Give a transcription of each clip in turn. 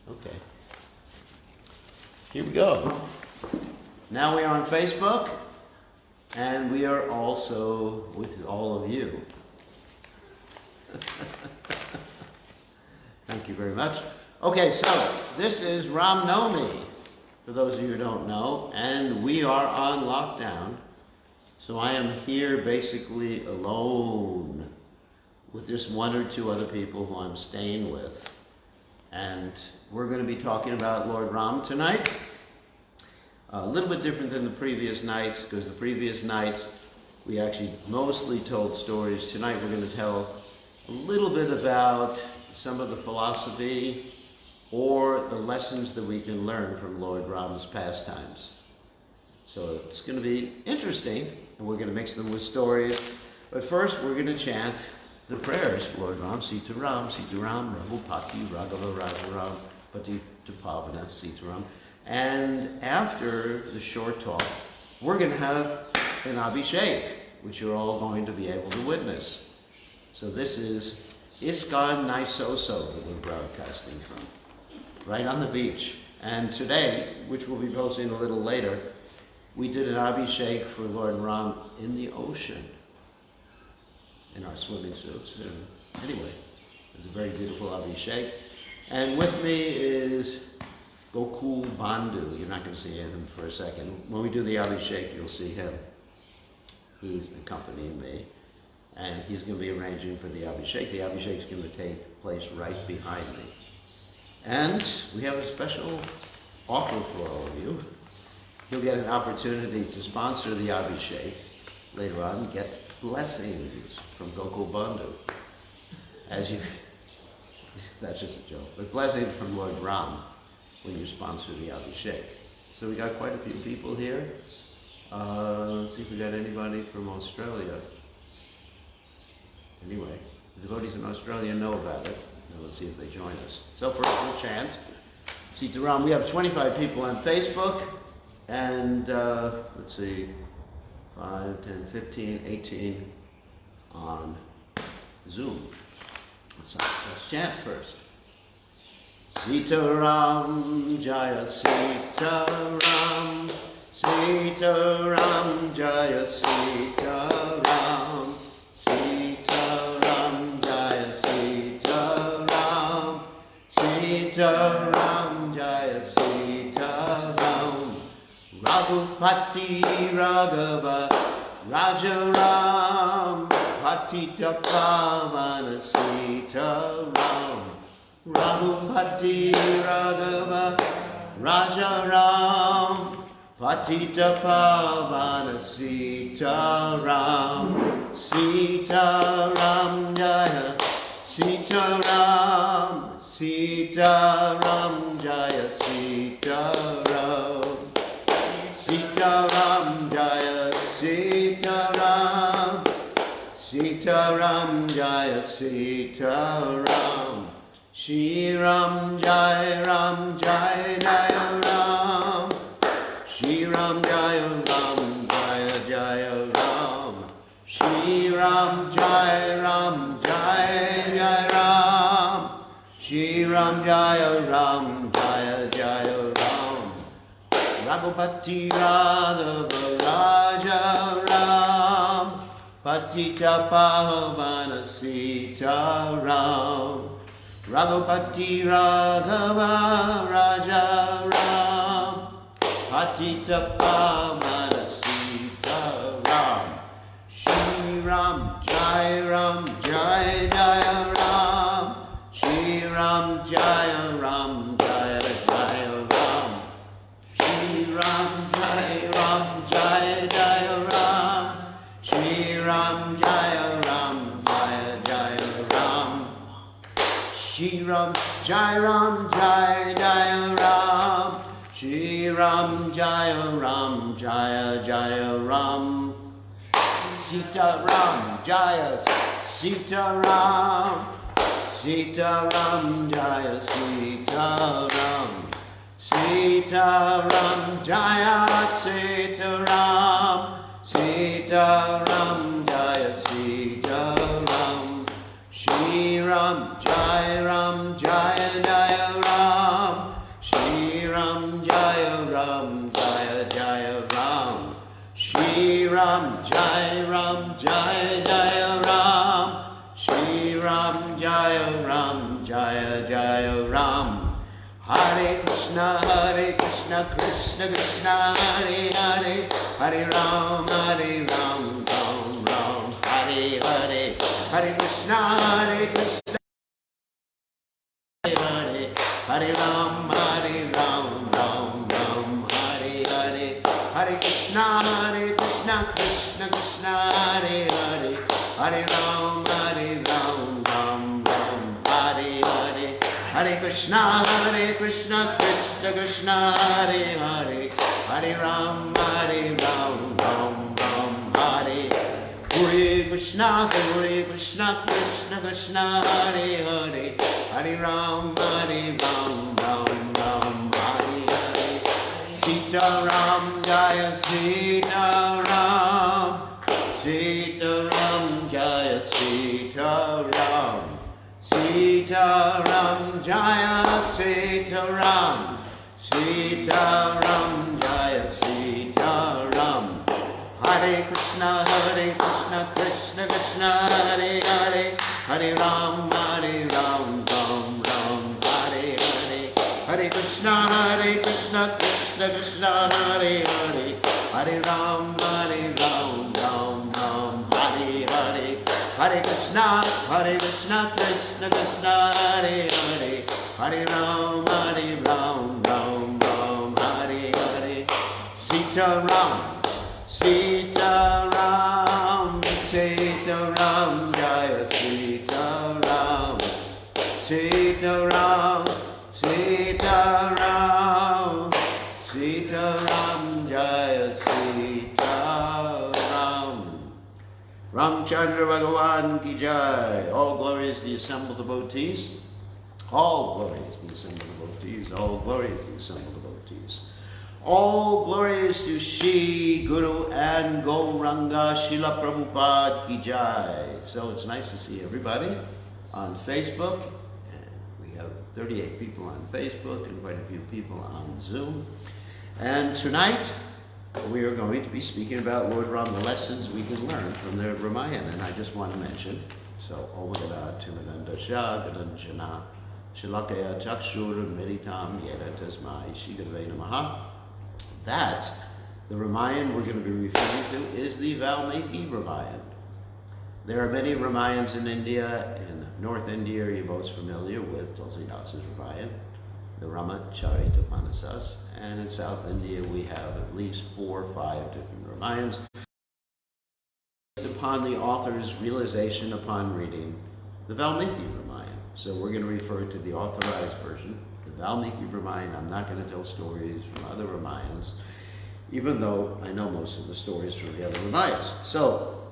Okay. Here we go. Now we are on Facebook, and we are also with all of you. Thank you very much. Okay, so this is Ram Navami, for those of you who don't know, and we are on lockdown. So I am here basically alone with just one or two other people who I'm staying with. And we're going to be talking about Lord Ram tonight. A little bit different than the previous nights, because the previous nights we actually mostly told stories. Tonight we're going to tell a little bit about some of the philosophy or the lessons that we can learn from Lord Ram's pastimes. So it's going to be interesting, and we're going to mix them with stories. But first we're going to chant the prayers. Lord Ram, Sitaram, Sitaram, Raghupati, Raghava, Raghuram, Pati Pavana, Sitaram. And after the short talk, we're going to have an Abhishek, which you're all going to be able to witness. So this is ISKCON Naisoso that we're broadcasting from, right on the beach. And today, which we'll be posting a little later, we did an Abhishek for Lord Ram in the ocean, in our swimming suits. And anyway, it was a very beautiful Abhishek. And with me is Gokul Bandhu. You're not going to see him for a second. When we do the Abhishek, you'll see him. He's accompanying me, and he's going to be arranging for the Abhishek. The Abhishek is going to take place right behind me. And we have a special offer for all of you. You'll get an opportunity to sponsor the Abhishek later on, get blessings from Gokul Bandhu. As you, that's just a joke, but blessings from Lord Ram when you sponsor the Abhishek. So we got quite a few people here. Let's see if we got anybody from Australia. Anyway, the devotees in Australia know about it. Now let's see if they join us. So first we'll chant Sitaram. We have 25 people on Facebook, and let's see, 5, 10, 15, 18 on Zoom. Let's chant first. Sitaram, Jaya Sitaram, Sitaram, Jaya Sitaram, Sitaram, Jaya Sitaram, Sitaram, Jaya Sitaram, Raghupati, Raghava, Rajaram, Patita Pavana Sitaram, Raghupati, Raghava, Rajaram, Patita Pavana Sitaram, Sitaram Jaya, Sitaram, Sitaram Jaya, Sitaram, Sitaram Jaya, Sitaram, Sitaram Jaya, Sitaram, Shri Ram Jai Ram Jai Jaya Ram, Shri Ram Jaya Ram Jaya Jaya Ram, Shri Ram Jai Ram Jai Jaya Ram, Shri Ram Jaya Ram Jaya Jaya Ram, Raghupati Raghava Raja Ram, Patita Pavana Sitaram, Raghupati Raghava Raja Ram, Patita Pavana Sitaram, Shri Ram Jai Ram Jai Jaya Ram, Shri Ram Jaya Ram Jaya Jaya Ram, Shri Ram Jai Ram Jai Jaya Ram, Shri Ram Jaya Ram Jaya Jaya Ram, Shri Ram Jai Ram Jai Jaya Ram, Shri Ram Jaya Ram Jaya Jaya Ram, Sita Ram Jaya Sita Ram, Sita Ram Jaya Sita Ram, Sita Ram Jaya Sita Ram, Sita Ram Jaya Sita Ram, Shri Ram Jaya Jai Ram, Jaya Jaya Ram. Shri Ram, Jaya Ram, Jaya Jaya Ram. Shri Ram, Jai Ram, Jaya Jaya Ram. Shri Ram, Jaya Ram, Jaya Jaya Ram. Hare Krishna, Krishna Krishna, Hare Hare, Hare Ram, Ram Ram, Hare Hare, Hare Krishna, Hare Hare Ram, Ram Ram, Hare Hare, Hare Krishna, Krishna Krishna, Hare Hare, Hare Ram, Ram Ram, Hare Hare, Hare Krishna, Krishna Krishna, Hare Hare, Hare Ram, Ram, Hare Hare Krishna, Krishna Krishna, Hare Hare, Hare Ram, Ram, Hare Hare. Sita Ram, Jaya Sita Ram. Sita Ram, Jaya Sita Ram. Sita Ram, Jaya Sita Ram. Sita Ram, Jaya Sita Ram. Hare Krishna, Krishna Krishna, Hare Hare, Hare Ram, Ram Ram, Hare Hare, Hare Krishna, Krishna Krishna, Hare Hare, Hare Ram, Ram Ram, Hare Hare, Hare Krishna, Krishna Krishna, Hare Hare, Hare Ram, Ram, Hare Hare. Sita Ram, Sita Ram, Sita Ram, Jaya Sita Ram. Sita Ram, Sita Ram, Sita Ram, Jaya Sita Ram. Ramchandra Bhagavan ki jai. All glory is the assembled devotees. All glory is the assembled devotees. All glory is the assembled devotees. All glories to Shri Guru and Gauranga Srila Prabhupada ki jai. So it's nice to see everybody on Facebook. And we have 38 people on Facebook and quite a few people on Zoom. And tonight we are going to be speaking about Lord Ram, the lessons we can learn from the Ramayana. And I just want to mention, so Omagada Timananda Shagadanjana Shilakaya Chakshur Meditam Yeda Tasmai Shigave Namaha. That the Ramayana we're going to be referring to is the Valmiki Ramayana. There are many Ramayans in India. In North India, you're most familiar with Tulsidasa's Ramayana, the Ramacharitamanasas, and in South India we have at least 4 or 5 different Ramayans. Upon the author's realization upon reading the Valmiki Ramayana. So we're going to refer to the authorized version, the Valmiki Ramayana. I'm not going to tell stories from other Ramayans, even though I know most of the stories from the other Ramayans. So,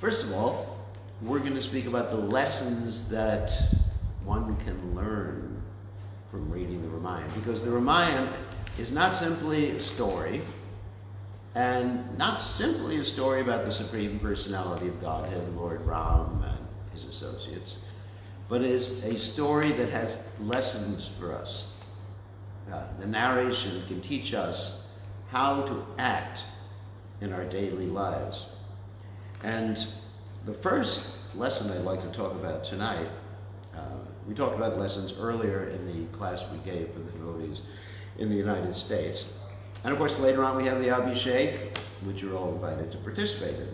first of all, we're going to speak about the lessons that one can learn from reading the Ramayana. Because the Ramayana is not simply a story, and not simply a story about the Supreme Personality of Godhead, Lord Ram and his associates, but is a story that has lessons for us. The narration can teach us how to act in our daily lives. And the first lesson I'd like to talk about tonight, we talked about lessons earlier in the class we gave for the devotees in the United States. And of course later on we have the Abhishek, which you're all invited to participate in.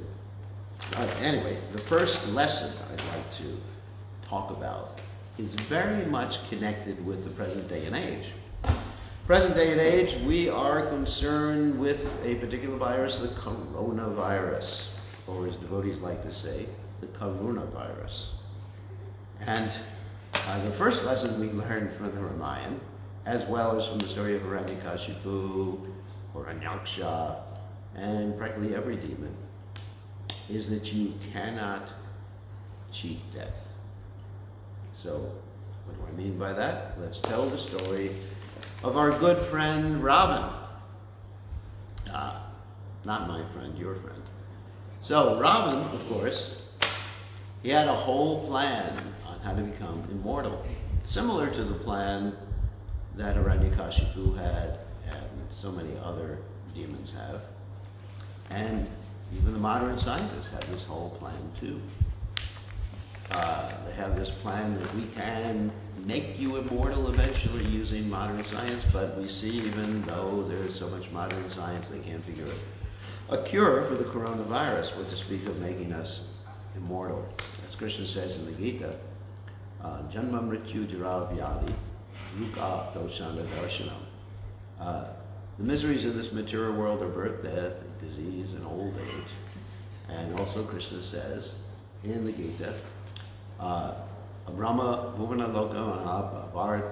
Anyway, the first lesson I'd like to talk about is very much connected with the present day and age. Present day and age, we are concerned with a particular virus, the coronavirus, or as devotees like to say, the coronavirus. And the first lesson we learned from the Ramayana, as well as from the story of Hiranyakashipu, or Anyaksha, and practically every demon, is that you cannot cheat death. So, what do I mean by that? Let's tell the story of our good friend Ravan. Not my friend, your friend. So, Ravan, of course, he had a whole plan on how to become immortal. similar to the plan that Hiranyakashipu had and so many other demons have. And even the modern scientists have this whole plan too. They have this plan that we can make you immortal eventually using modern science, but we see even though there's so much modern science, they can't figure out a cure for the coronavirus, what to speak of making us immortal. As Krishna says in the Gita, Janma Mrityu Jara Vyadi Ruka Doshana Darshanam. The miseries of this material world are birth, death, disease, and old age. And also Krishna says in the Gita, Brahma Bhuvana Loka Mahabharat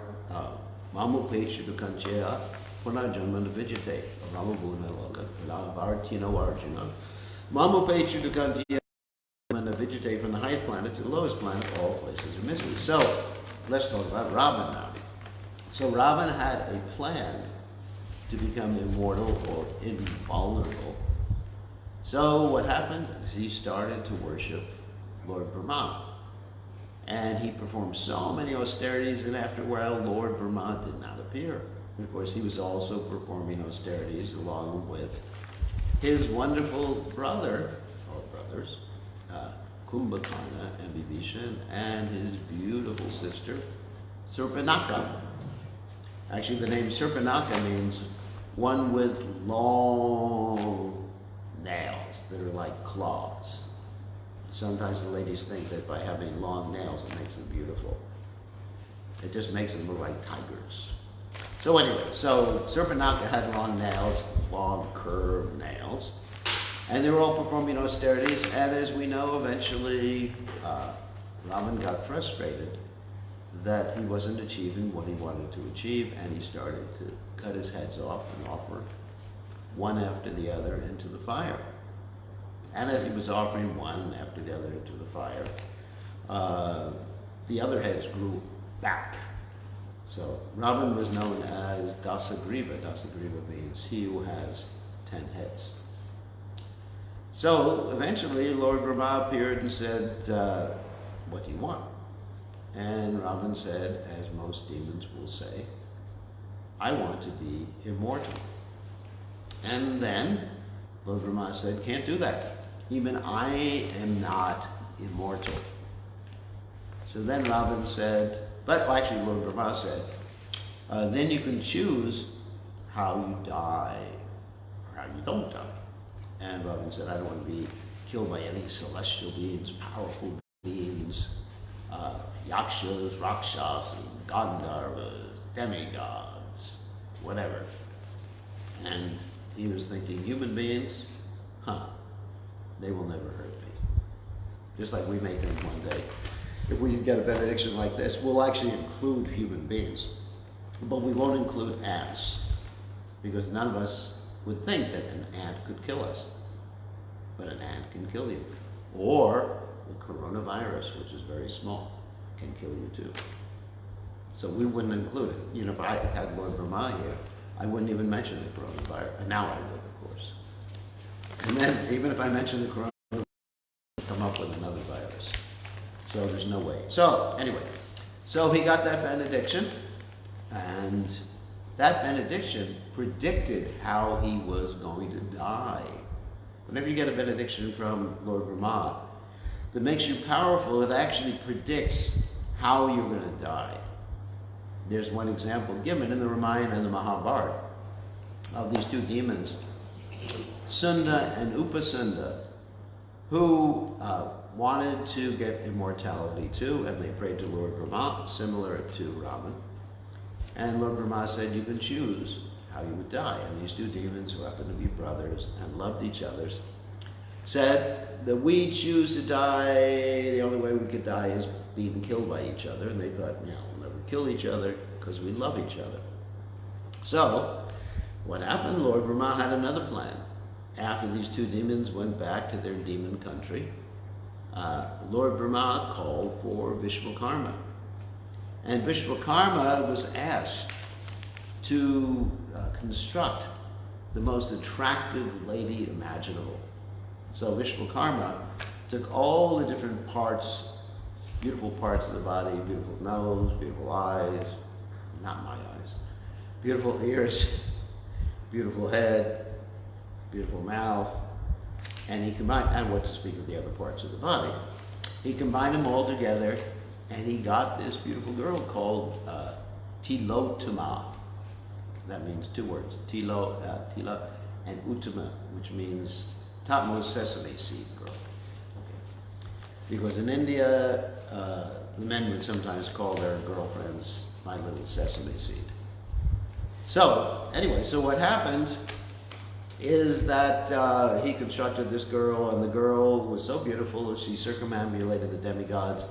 Mamupe Shidukanchaya Puna Janmana Vijate Brahma Bhuvana Loka Bharatino Arjuna Mamupe Shidukanchaya Janmana Vijate, from the highest planet to the lowest planet, all places are misery. So let's talk about Ravan now. So Ravan had a plan to become immortal or invulnerable. So what happened is he started to worship Lord Brahma. And he performed so many austerities, and after a while, Lord Brahma did not appear. And of course, he was also performing austerities along with his wonderful brother, or brothers, Kumbhakarna and Vibhishan, and his beautiful sister, Surpanaka. Actually, the name Surpanaka means one with long nails that are like claws. Sometimes the ladies think that by having long nails, it makes them beautiful. It just makes them look like tigers. So anyway, so Surpanaka had long nails, long curved nails, and they were all performing austerities, and as we know, eventually Ravan got frustrated that he wasn't achieving what he wanted to achieve, and he started to cut his heads off and offer one after the other into the fire. And as he was offering one after the other into the fire, the other heads grew back. So Ravan was known as Dasagriva. Dasagriva means he who has 10 heads. So eventually Lord Brahma appeared and said, what do you want? And Ravan said, as most demons will say, I want to be immortal. And then Lord Brahma said, can't do that. Even I am not immortal. So then Ravan said, but actually Lord Brahma said, then you can choose how you die or how you don't die. And Ravan said, I don't want to be killed by any celestial beings, powerful beings, yakshas, rakshas, gandharvas, demigods, whatever. And he was thinking, human beings, they will never hurt me. Just like we may think one day, if we get a benediction like this, we'll actually include human beings, but we won't include ants, because none of us would think that an ant could kill us, but an ant can kill you. Or the coronavirus, which is very small, can kill you too. So we wouldn't include it. You know, if I had Lord Brahma here, I wouldn't even mention the coronavirus. Now I would, of course. And then, even if I mention the coronavirus, I'd come up with another virus. So there's no way. So anyway, so he got that benediction, and that benediction predicted how he was going to die. Whenever you get a benediction from Lord Brahma that makes you powerful, it actually predicts how you're going to die. There's one example given in the Ramayana and the Mahabharata of these two demons, Sunda and Upasunda, who wanted to get immortality too, and they prayed to Lord Brahma, similar to Ravan. And Lord Brahma said, you can choose how you would die. And these two demons, who happened to be brothers and loved each other, said that we choose to die, the only way we could die is being killed by each other. And they thought, we'll never kill each other because we love each other. So what happened? Lord Brahma had another plan. After these two demons went back to their demon country, Lord Brahma called for Vishwakarma. And Vishwakarma was asked to construct the most attractive lady imaginable. So Vishwakarma took all the different parts beautiful parts of the body, beautiful nose, beautiful eyes, not my eyes, beautiful ears, beautiful head, beautiful mouth, and he combined, and what to speak of the other parts of the body. He combined them all together, and he got this beautiful girl called Tilotama. That means two words, Tila and Uttama, which means topmost sesame seed girl. Okay. Because in India, the men would sometimes call their girlfriends my little sesame seed. So, anyway, so what happened is that he constructed this girl, and the girl was so beautiful that she circumambulated the demigods.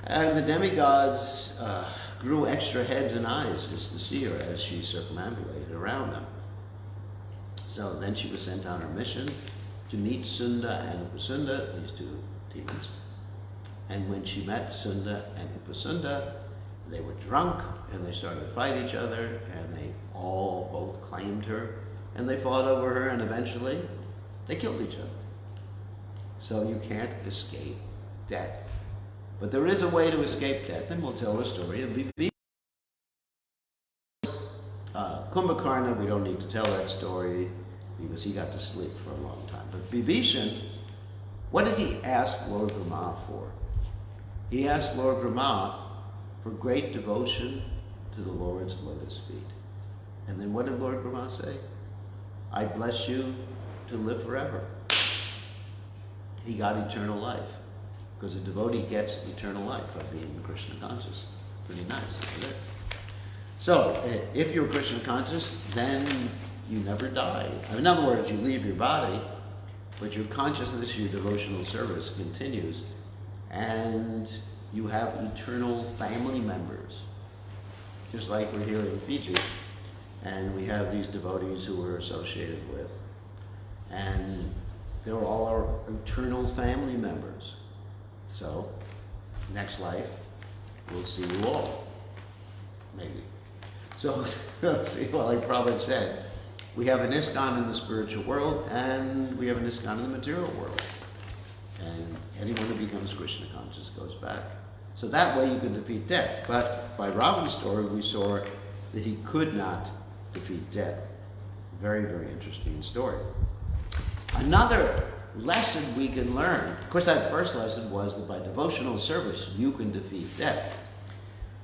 And the demigods grew extra heads and eyes just to see her as she circumambulated around them. So then she was sent on her mission to meet Sunda and Upasunda, these two demons. And when she met Sunda and Upasunda, they were drunk and they started to fight each other, and they all both claimed her, and they fought over her, and eventually they killed each other. So you can't escape death. But there is a way to escape death, and we'll tell the story of Vibhishan. Kumbhakarna, we don't need to tell that story because he got to sleep for a long time. But Vibhishan, what did he ask Lord Brahma for? He asked Lord Brahma for great devotion to the Lord's lotus feet. And then what did Lord Brahma say? I bless you to live forever. He got eternal life, because a devotee gets eternal life by being Krishna conscious. Pretty nice, isn't it? So, if you're Krishna conscious, then you never die. In other words, you leave your body, but your consciousness, your devotional service continues, and you have eternal family members. Just like we're here in Fiji, and we have these devotees who we're associated with, and they're all our eternal family members. So, next life, we'll see you all, maybe. So, see, well, like Prabhupada said, we have an ISKCON in the spiritual world, and we have an ISKCON in the material world. And anyone who becomes Krishna conscious goes back. So that way you can defeat death. But by Ravana's story, we saw that he could not defeat death. Very, very interesting story. Another lesson we can learn, of course that first lesson was that by devotional service you can defeat death.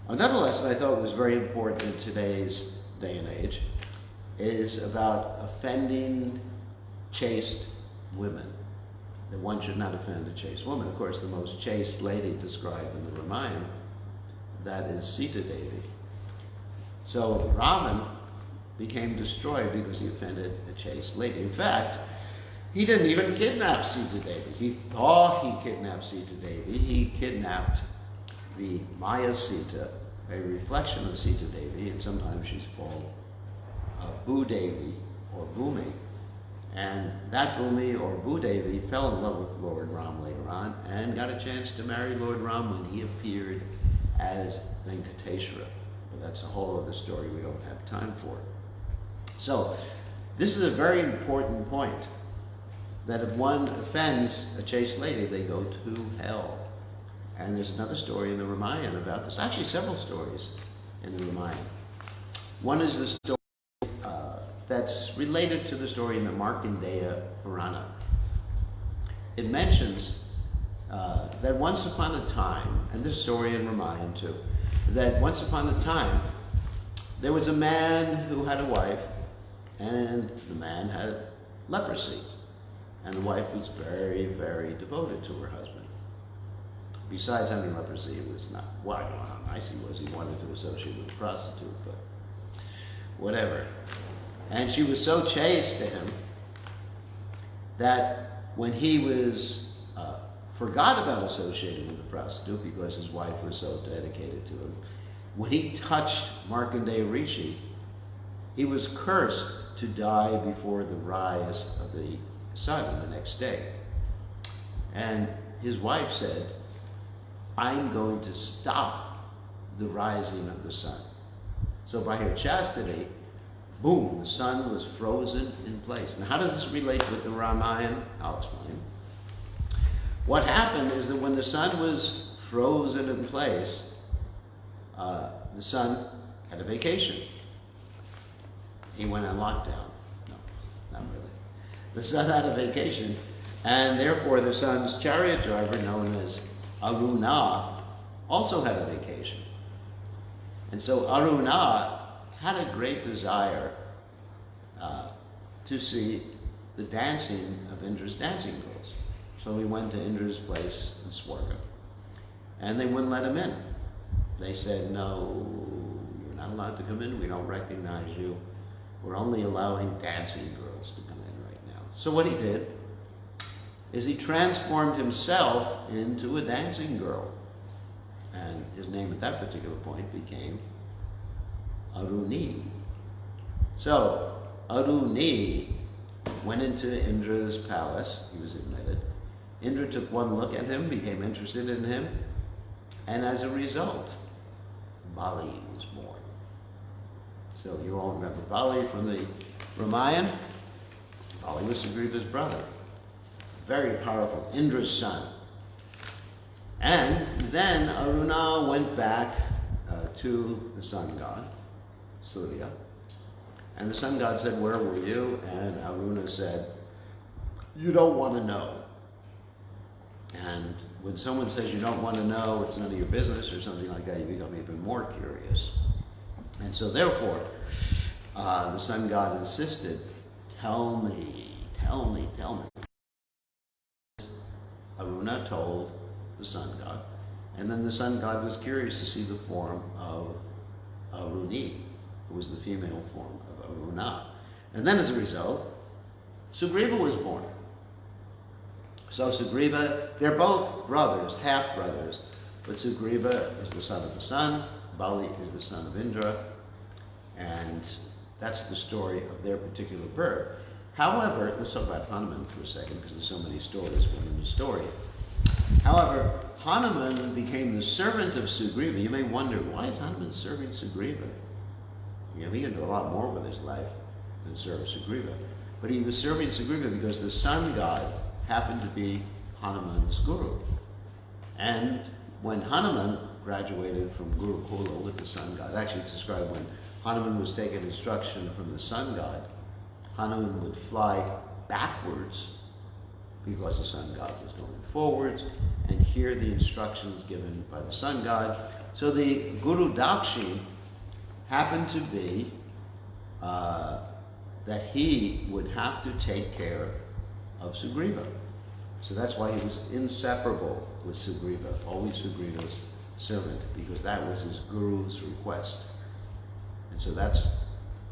Another lesson I thought was very important in today's day and age is about offending chaste women. That one should not offend a chaste woman. Of course, the most chaste lady described in the Ramayana, that is Sita Devi. So Ravan became destroyed because he offended a chaste lady. In fact, he didn't even kidnap Sita Devi. He thought he kidnapped Sita Devi. He kidnapped the Maya Sita, a reflection of Sita Devi, and sometimes she's called Bhudevi or Bhumi. And that Bhumi or Bhudevi fell in love with Lord Ram later on and got a chance to marry Lord Ram when he appeared as Venkateshwara. But that's a whole other story we don't have time for. So, this is a very important point, that if one offends a chaste lady, they go to hell. And there's another story in the Ramayana about this. Actually, several stories in the Ramayana. One is the story that's related to the story in the Markandeya Purana. It mentions that once upon a time, and this story in Ramayana too, that once upon a time, there was a man who had a wife, and the man had leprosy. And the wife was very, very devoted to her husband. Besides having leprosy, it was not, well, I don't know how nice he was. He wanted to associate with a prostitute, but whatever. And she was so chaste to him that when he forgot about associating with a prostitute because his wife was so dedicated to him, when he touched Markandeya Rishi, he was cursed to die before the rise of the sun the next day. And his wife said, I'm going to stop the rising of the sun. So by her chastity, boom, the sun was frozen in place. Now how does this relate with the Ramayana? I'll explain. What happened is that when the sun was frozen in place, the son had a vacation. He went on lockdown. No, not really. The son had a vacation, and therefore the son's chariot driver, known as Aruna, also had a vacation. And so Aruna had a great desire to see the dancing of Indra's dancing girls. So he went to Indra's place in Swarga, and they wouldn't let him in. They said, no, you're not allowed to come in. We don't recognize you. We're only allowing dancing girls to come in right now. So what he did is he transformed himself into a dancing girl. And his name at that particular point became Aruni. So Aruni went into Indra's palace. He was admitted. Indra took one look at him, became interested in him, and as a result, Bali was born. So you all remember Bali from the Ramayana? Bali was Sugriva's brother. Very powerful, Indra's son. And then Aruna went back to the sun god, Surya. And the sun god said, where were you? And Aruna said, you don't want to know. And when someone says you don't want to know, it's none of your business or something like that, you become even more curious. And so therefore, the sun god insisted, tell me. Aruna told the sun god, and then the sun god was curious to see the form of Aruni, who was the female form of Aruna. And then as a result, Sugriva was born. So Sugriva, they're both brothers, half brothers, but Sugriva is the son of the sun, Bali is the son of Indra, and that's the story of their particular birth. However, let's talk about Hanuman for a second, because there's so many stories within the story. However, Hanuman became the servant of Sugriva. You may wonder, why is Hanuman serving Sugriva? You know, he can do a lot more with his life than serve Sugriva. But he was serving Sugriva because the sun god happened to be Hanuman's guru. And when Hanuman graduated from Gurukula with the sun god, actually it's described when Hanuman was taking instruction from the sun god, Hanuman would fly backwards because the sun god was going forwards and hear the instructions given by the sun god. So the Guru Dakshin happened to be that he would have to take care of Sugriva. So that's why he was inseparable with Sugriva, always Sugriva's servant, because that was his guru's request. And so that's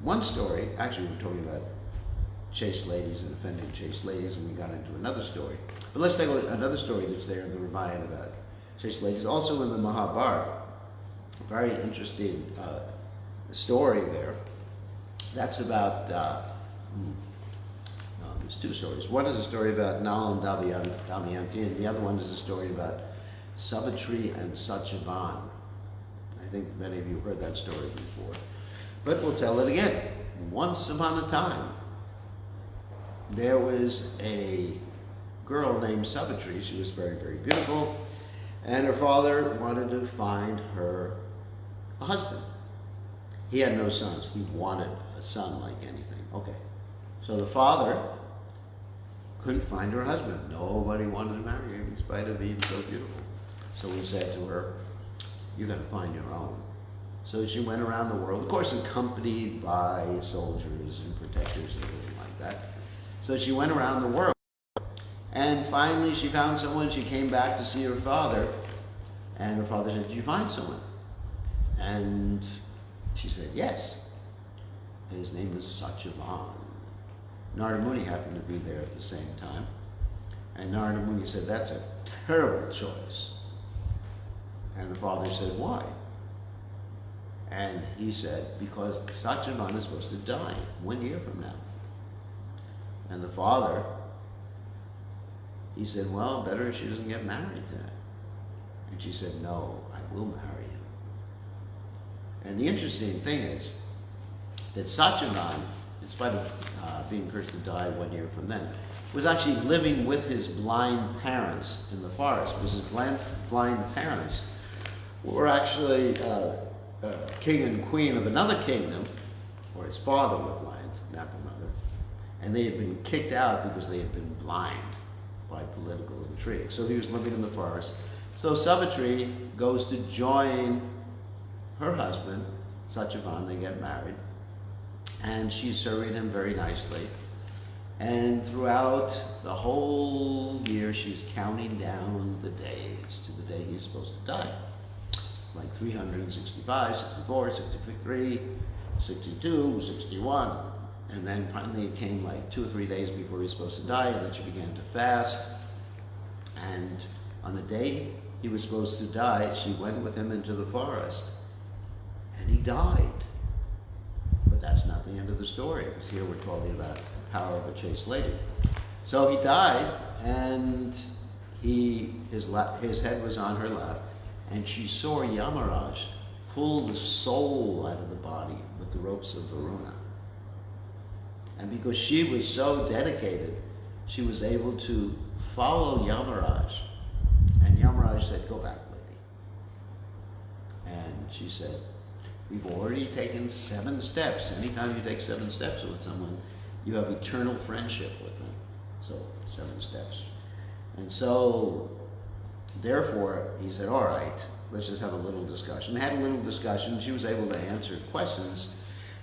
one story. Actually, we're talking about chaste ladies and offending chaste ladies, and we got into another story. But let's take another story that's there in the Ramayana about chaste ladies. Also in the Mahabharata, a very interesting story there. That's about, there's two stories. One is a story about Nal and Damayanti, and the other one is a story about Savitri and Satyavan. I think many of you heard that story before. But we'll tell it again. Once upon a time, there was a girl named Savitri. She was very, very beautiful, and her father wanted to find her a husband. He had no sons. He wanted a son like anything. Okay. So the father couldn't find her husband. Nobody wanted to marry her in spite of being so beautiful. So he said to her, you're going to find your own. So she went around the world, of course accompanied by soldiers and protectors and everything like that. So she went around the world, and finally she found someone. She came back to see her father, and her father said, did you find someone? And she said, yes. And his name was Satyavan. Narada Muni happened to be there at the same time. And Narada Muni said, that's a terrible choice. And the father said, why? And he said, because Satyavan is supposed to die 1 year from now. And the father, he said, well, better if she doesn't get married to him. And she said, no, I will marry him. And the interesting thing is that Satyavan in spite of being cursed to die 1 year from then, was actually living with his blind parents in the forest, because his blind parents were actually king and queen of another kingdom, or his father was blind, not the mother, and they had been kicked out because they had been blind by political intrigue. So he was living in the forest. So Savitri goes to join her husband, Satyavan. They get married, and she's serving him very nicely. And throughout the whole year, she's counting down the days to the day he's supposed to die. Like 365, 64, 63, 62, 61. And then finally it came like 2 or 3 days before he was supposed to die, and then she began to fast. And on the day he was supposed to die, she went with him into the forest, and he died. But that's not the end of the story, because here we're talking about the power of a chaste lady. So he died, and his head was on her lap, and she saw Yamaraj pull the soul out of the body with the ropes of Varuna. And because she was so dedicated, she was able to follow Yamaraj. And Yamaraj said, "Go back, lady." And she said, "We've already taken 7 steps. Anytime you take 7 steps with someone, you have eternal friendship with them." So 7 steps. And so, therefore, he said, "All right, let's just have a little discussion." They had a little discussion. She was able to answer questions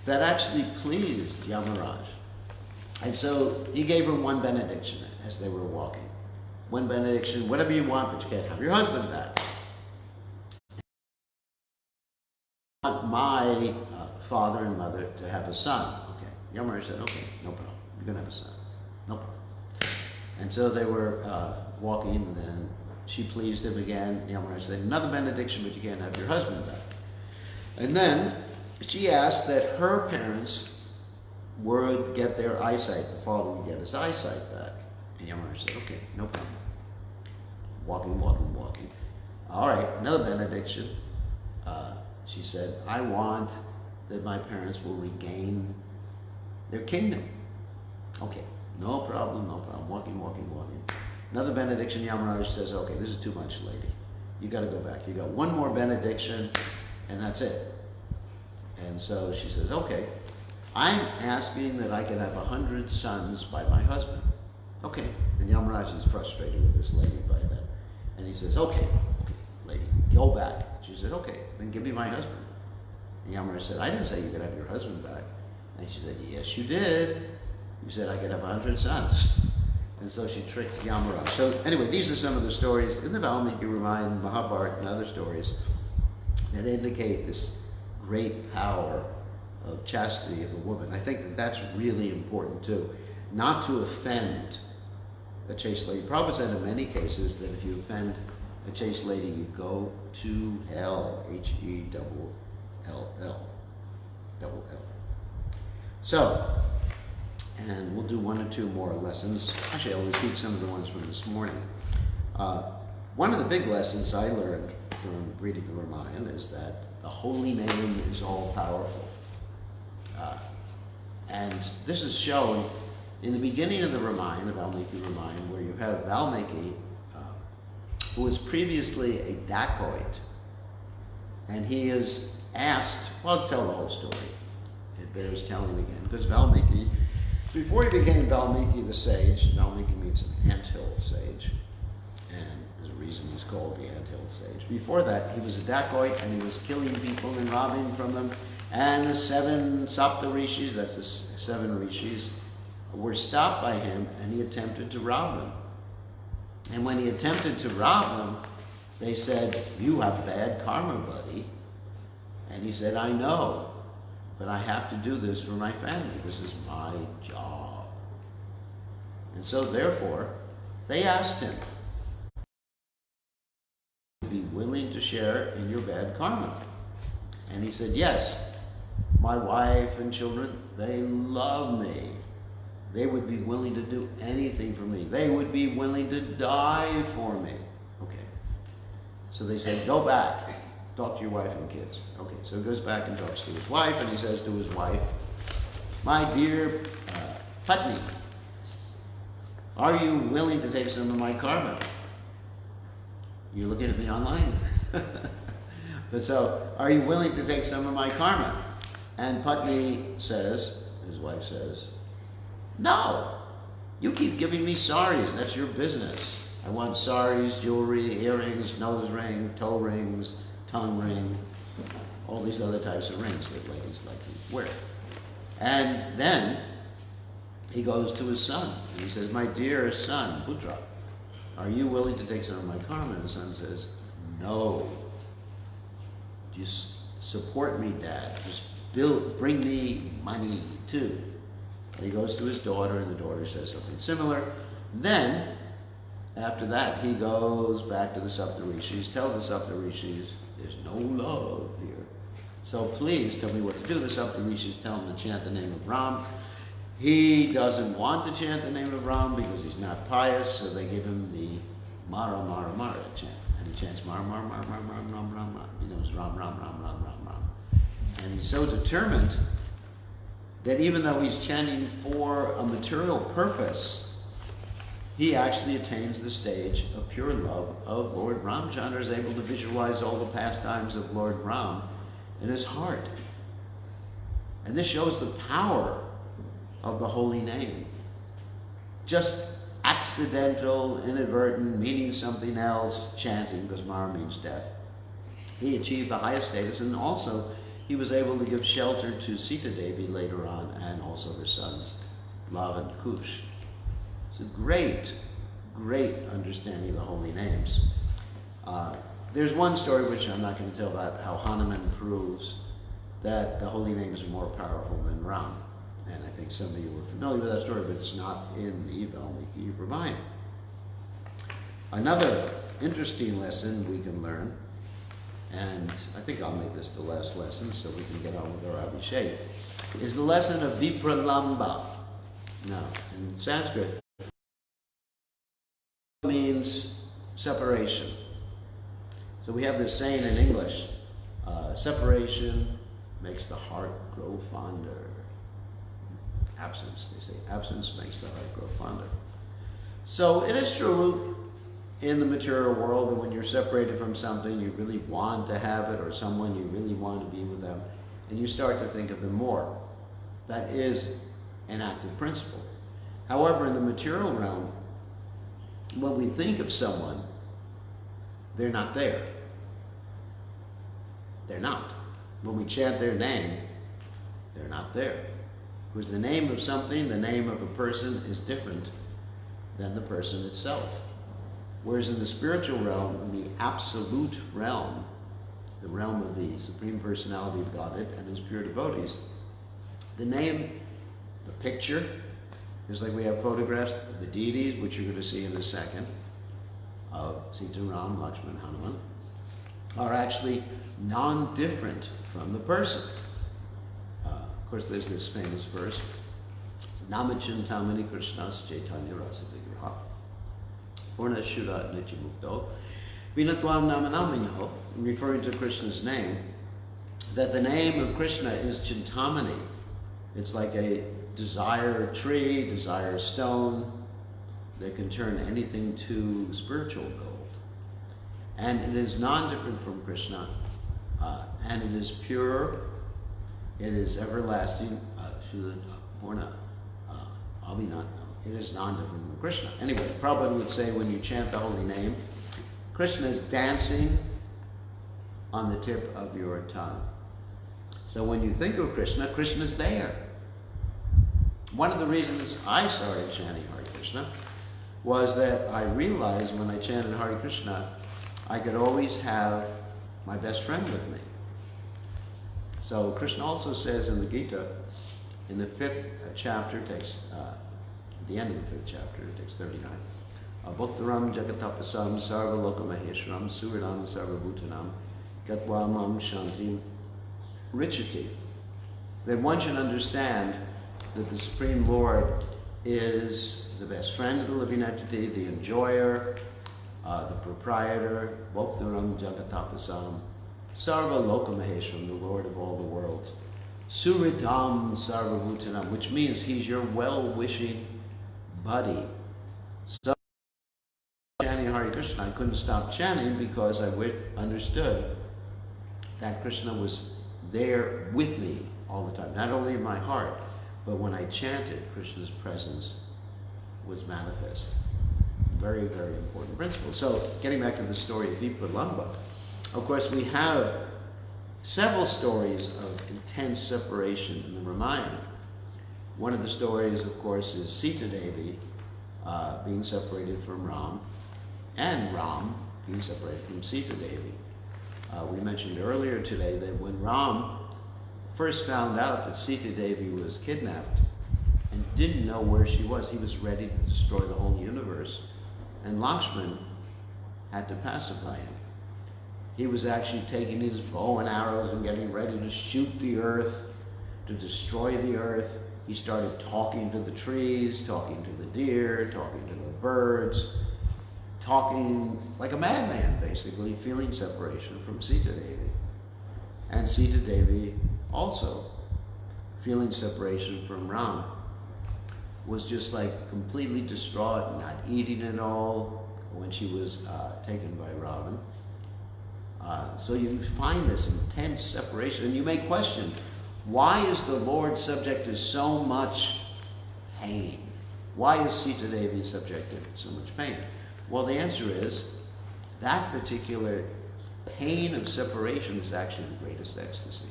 that actually pleased Yamaraj. And so he gave her one benediction as they were walking. One benediction: whatever you want, but you can't have your husband back. I want my father and mother to have a son. Okay. Yamaraj said, "Okay, no problem. You're going to have a son. No problem." And so they were walking, and then she pleased him again. Yamaraj said, "Another benediction, but you can't have your husband back." And then she asked that her parents would get their eyesight. The father would get his eyesight back. And Yamaraj said, "Okay, no problem." Walking, walking, walking. "All right, another benediction." She said, "I want that my parents will regain their kingdom." "Okay, no problem, no problem." Walking, walking, walking. Another benediction. Yamaraj says, "Okay, this is too much, lady. You got to go back. You got one more benediction, and that's it." And so she says, "Okay, I'm asking that I can have 100 sons by my husband." "Okay." And Yamaraj is frustrated with this lady by then. And he says, okay, lady, go back." She said, "Okay, then give me my husband." And Yamaraj said, "I didn't say you could have your husband back." And she said, "Yes, you did. You said I could have 100 sons. And so she tricked Yamaraj. So anyway, these are some of the stories in the Valmiki Ramayana, Mahabharata, and other stories that indicate this great power of chastity of a woman. I think that that's really important too. Not to offend a chaste lady. Prabhupada said in many cases that if you offend a chaste lady, you go to hell. H-E-double-L-L. Double L. So, and we'll do 1 or 2 more lessons. Actually, I'll repeat some of the ones from this morning. One of the big lessons I learned from reading the Ramayana is that the holy name is all-powerful. And this is shown in the beginning of the Ramayana, the Valmiki Ramayana, where you have Valmiki, who was previously a dacoit, and he is asked, well, I'll tell the whole story. It bears telling again, because Valmiki, before he became Valmiki the sage, Valmiki means an anthill sage, and there's a reason he's called the anthill sage. Before that, he was a dacoit, and he was killing people and robbing from them, and the 7 Sapta Rishis, that's the 7 Rishis, were stopped by him, and he attempted to rob them. And when he attempted to rob them, they said, "You have bad karma, buddy." And he said, "I know, but I have to do this for my family. This is my job." And so therefore, they asked him, "Would you be willing to share in your bad karma?" And he said, "Yes, my wife and children, they love me. They would be willing to do anything for me. They would be willing to die for me." Okay. So they said, "Go back, talk to your wife and kids." Okay, so he goes back and talks to his wife, and he says to his wife, My dear Putney, are you willing to take some of my karma? You're looking at me online. But so, are you willing to take some of my karma? And Putney says, his wife says, no. You keep giving me saris, that's your business. I want saris, jewelry, earrings, nose ring, toe rings, tongue ring, all these other types of rings that ladies like to wear. And then he goes to his son, and he says, my dear son, Putra, are you willing to take some of my karma? And the son says, no. Just support me, Dad. Just bring me money, too. And he goes to his daughter, and the daughter says something similar. Then, after that, he goes back to the Saptarishis, tells the Saptarishis, there's no love here. So please tell me what to do. The Saptarishis tell him to chant the name of Ram. He doesn't want to chant the name of Ram because he's not pious, so they give him the Mara, Mara, Mara chant. And he chants Mara, Mara, Mara, Mara, Mara, Ram, Ram, Ram. He knows Ram, Ram, Ram, Ram, Ram, Ram. And he's so determined that even though he's chanting for a material purpose, he actually attains the stage of pure love of Lord Ramchandra, is able to visualize all the pastimes of Lord Ram in his heart. And this shows the power of the holy name. Just accidental, inadvertent, meaning something else, chanting, because Mara means death. He achieved the highest status, and also he was able to give shelter to Sita Devi later on, and also her sons, Lav and Kush. It's a great, great understanding of the holy names. There's one story which I'm not going to tell about how Hanuman proves that the holy names are more powerful than Ram. And I think some of you are familiar with that story, but it's not in the Valmiki Ramayana. Another interesting lesson we can learn, and I think I'll make this the last lesson so we can get on with our Abhishek, is the lesson of Vipralamba. Now, in Sanskrit, it means separation. So we have this saying in English, separation makes the heart grow fonder. Absence, they say, absence makes the heart grow fonder. So it is true in the material world that when you're separated from something, you really want to have it, or someone you really want to be with them, and you start to think of them more. That is an active principle. However, in the material realm, when we think of someone, they're not there. They're not. When we chant their name, they're not there. Because the name of something, the name of a person is different than the person itself. Whereas in the spiritual realm, in the absolute realm, the realm of the Supreme Personality of Godhead and his pure devotees, the name, the picture, just like we have photographs of the deities, which you're going to see in a second, of Sita, Ram, Lakshman, Hanuman, are actually non-different from the person. Of course, there's this famous verse, Namachintamani Krishnas Chaitanya Rasa Vigraha Purna Shura Nityamukto Vinatvam Namanamino, referring to Krishna's name, that the name of Krishna is Chintamani. It's like a desire tree, desire stone that can turn anything to spiritual gold. And it is non-different from Krishna, and it is pure. It is everlasting, it is non-different from Krishna. Anyway, Prabhupada would say when you chant the holy name, Krishna is dancing on the tip of your tongue. So when you think of Krishna, Krishna's there. One of the reasons I started chanting Hare Krishna was that I realized when I chanted Hare Krishna, I could always have my best friend with me. So Krishna also says in the Gita, in the 5th chapter, takes the end of the 5th chapter, it takes 39. Bhaktaram jagatapasam sarva lokamaheshwaram suridam sarva bhutanam gatva mam shantim richati. That one should understand that the Supreme Lord is the best friend of the living entity, the enjoyer, the proprietor, Bhaktaram jagatapasam Sarva Lokamaheshwaram, the Lord of all the worlds. Suridam Sarvabhutanam, which means he's your well-wishing buddy. So chanting Hare Krishna, I couldn't stop chanting because I understood that Krishna was there with me all the time, not only in my heart, but when I chanted, Krishna's presence was manifest. Very, very important principle. So, getting back to the story of Vipralamba, of course, we have several stories of intense separation in the Ramayana. One of the stories, of course, is Sita Devi being separated from Ram, and Ram being separated from Sita Devi. We mentioned earlier today that when Ram first found out that Sita Devi was kidnapped and didn't know where she was, he was ready to destroy the whole universe. And Lakshman had to pacify him. He was actually taking his bow and arrows and getting ready to shoot the earth, to destroy the earth. He started talking to the trees, talking to the deer, talking to the birds, talking like a madman, basically, feeling separation from Sita Devi. And Sita Devi also, feeling separation from Ram, was just like completely distraught, not eating at all when she was taken by Ravan. So you find this intense separation, and you may question, why is the Lord subject to so much pain? Why is Sita Devi subjected to so much pain? Well, the answer is, that particular pain of separation is actually the greatest ecstasy.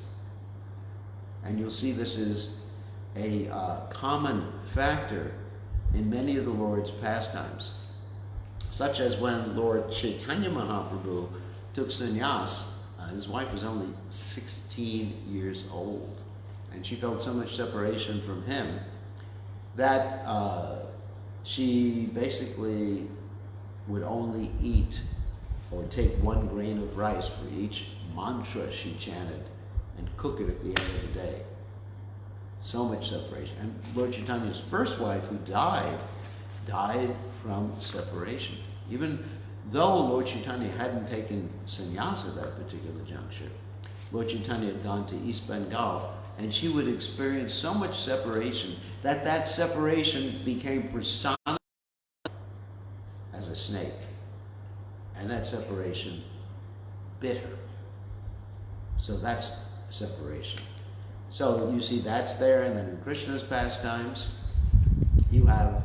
And you'll see this is a common factor in many of the Lord's pastimes, such as when Lord Chaitanya Mahaprabhu took sannyas. His wife was only 16 years old, and she felt so much separation from him that she basically would only eat or take 1 grain of rice for each mantra she chanted and cook it at the end of the day. So much separation. And Lord Chaitanya's first wife, who died from separation. Even though Lord Chaitanya hadn't taken sannyas at that particular juncture, Lord Chaitanya had gone to East Bengal, and she would experience so much separation that that separation became personified as a snake. And that separation bit her. So that's separation. So you see that's there, and then in Krishna's pastimes, you have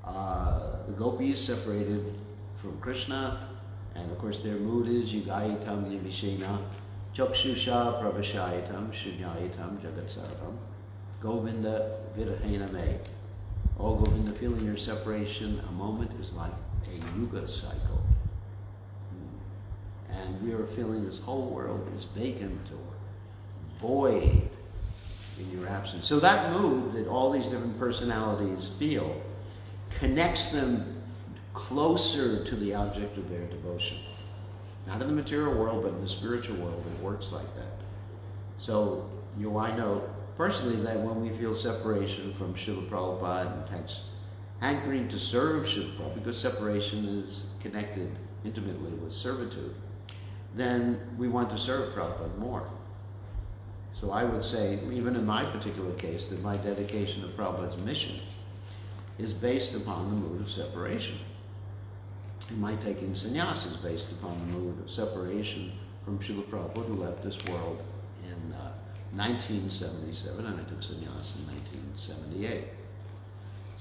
the gopis separated from Krishna, and of course their mood is yugayitam nivishena, chakshusha pravashayitam, shunyayitam jagatsarvam, Govinda virahena me. Oh Govinda, feeling your separation, a moment is like a yuga cycle. And we are feeling this whole world is vacant or void in your absence. So that mood that all these different personalities feel connects them closer to the object of their devotion. Not in the material world, but in the spiritual world, it works like that. So I know personally that when we feel separation from Srila Prabhupada and text, hankering to serve Srila Prabhupada, because separation is connected intimately with servitude, then we want to serve Prabhupada more. So I would say, even in my particular case, that my dedication to Prabhupada's mission is based upon the mood of separation. And my taking sannyas is based upon the mood of separation from Srila Prabhupada, who left this world in 1977, and I took sannyas in 1978.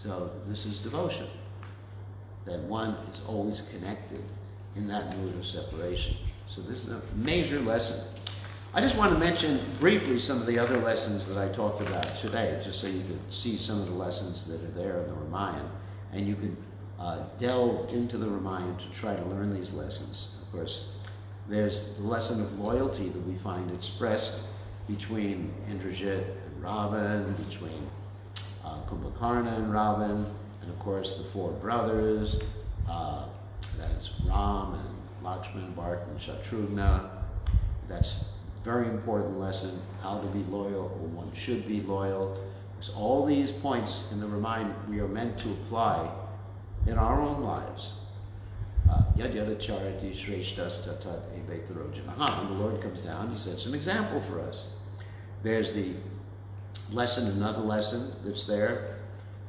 So this is devotion, that one is always connected in that mood of separation. So this is a major lesson. I just want to mention briefly some of the other lessons that I talked about today, just so you can see some of the lessons that are there in the Ramayana, and you can delve into the Ramayana to try to learn these lessons. Of course, there's the lesson of loyalty that we find expressed between Indrajit and Ravan, between Kumbhakarna and Ravan, and of course the 4 brothers, that's Ram and Lakshman, Bharat and Shatrughna. That's a very important lesson, how to be loyal, or one should be loyal. Because all these points in the Ramayana we are meant to apply in our own lives. Yad yada charity shreshtas tatat evetarojanaha. When the Lord comes down, he sets an example for us. There's the lesson, another lesson that's there,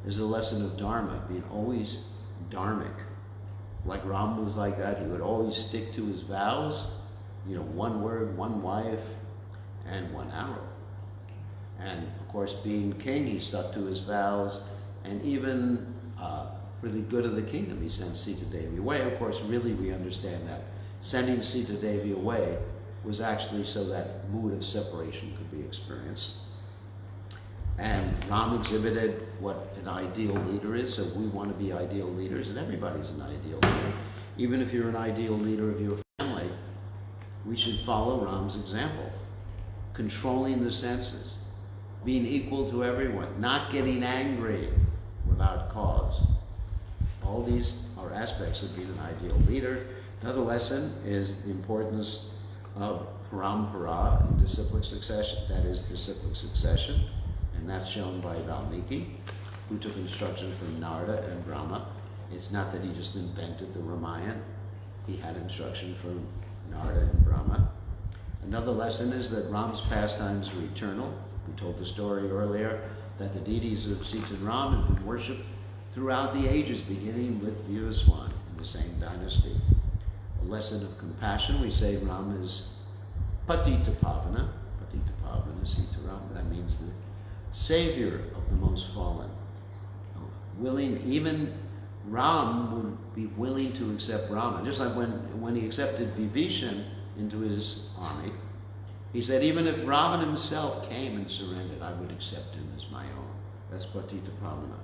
is the lesson of Dharma, being always dharmic. Like Ram was like that. He would always stick to his vows, one word, one wife, and one arrow. And of course, being king, he stuck to his vows, and even for the good of the kingdom, he sent Sita Devi away. Of course, really we understand that sending Sita Devi away was actually so that mood of separation could be experienced. And Ram exhibited what an ideal leader is, so we want to be ideal leaders, and everybody's an ideal leader. Even if you're an ideal leader of your family, we should follow Ram's example. Controlling the senses, being equal to everyone, not getting angry without cause. All these are aspects of being an ideal leader. Another lesson is the importance of parampara in disciplic succession, that is disciplic succession, and that's shown by Valmiki, who took instruction from Narada and Brahma. It's not that he just invented the Ramayana. He had instruction from Narada and Brahma. Another lesson is that Ram's pastimes were eternal. We told the story earlier that the deities of Sita and Ram have been worshipped throughout the ages, beginning with Vivaswan in the same dynasty. A lesson of compassion, we say Ram is Patita Pavana. Patita Pavana, Sita Ram, that means the savior of the most fallen. Willing, even Ram would be willing to accept Rama. Just like when he accepted Vibhishan into his army, he said, even if Ravan himself came and surrendered, I would accept him as my own. That's Patita Pavana.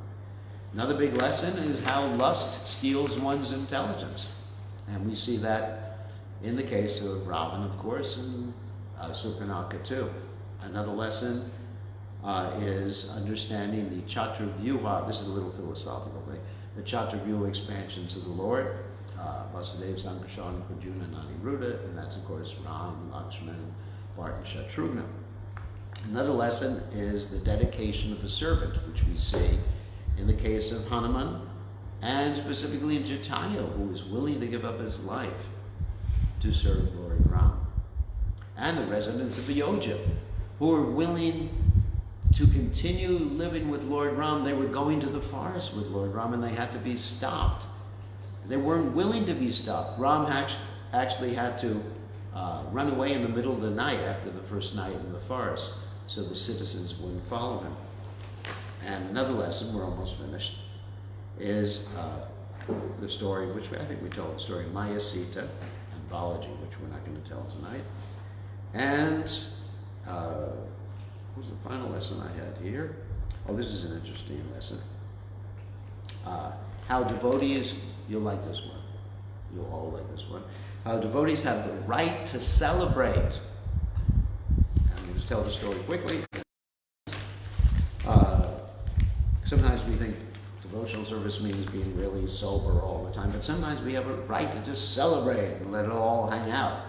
Another big lesson is how lust steals one's intelligence. And we see that in the case of Ravan, of course, and Surpanaka too. Another lesson is understanding the Chaturvyuha. This is a little philosophical thing. The Chaturvyuha expansions of the Lord, Vasudeva, Sankarshan, Prajuna, Aniruddha, and that's of course Ram, Lakshman, Bharata, Shatrughna. Another lesson is the dedication of a servant, which we see in the case of Hanuman, and specifically in Jatayu, who was willing to give up his life to serve Lord Ram. And the residents of Ayodhya, who were willing to continue living with Lord Ram. They were going to the forest with Lord Ram, and they had to be stopped. They weren't willing to be stopped. Ram actually had to run away in the middle of the night after the first night in the forest, so the citizens wouldn't follow him. And another lesson, we're almost finished, is the story, which I think we told the story, Maya Sita and Balaji, which we're not going to tell tonight. And what was the final lesson I had here? Oh, this is an interesting lesson. How devotees, you'll like this one. You'll all like this one. How devotees have the right to celebrate. I'm going to tell the story quickly. Sometimes we think devotional service means being really sober all the time, but sometimes we have a right to just celebrate and let it all hang out.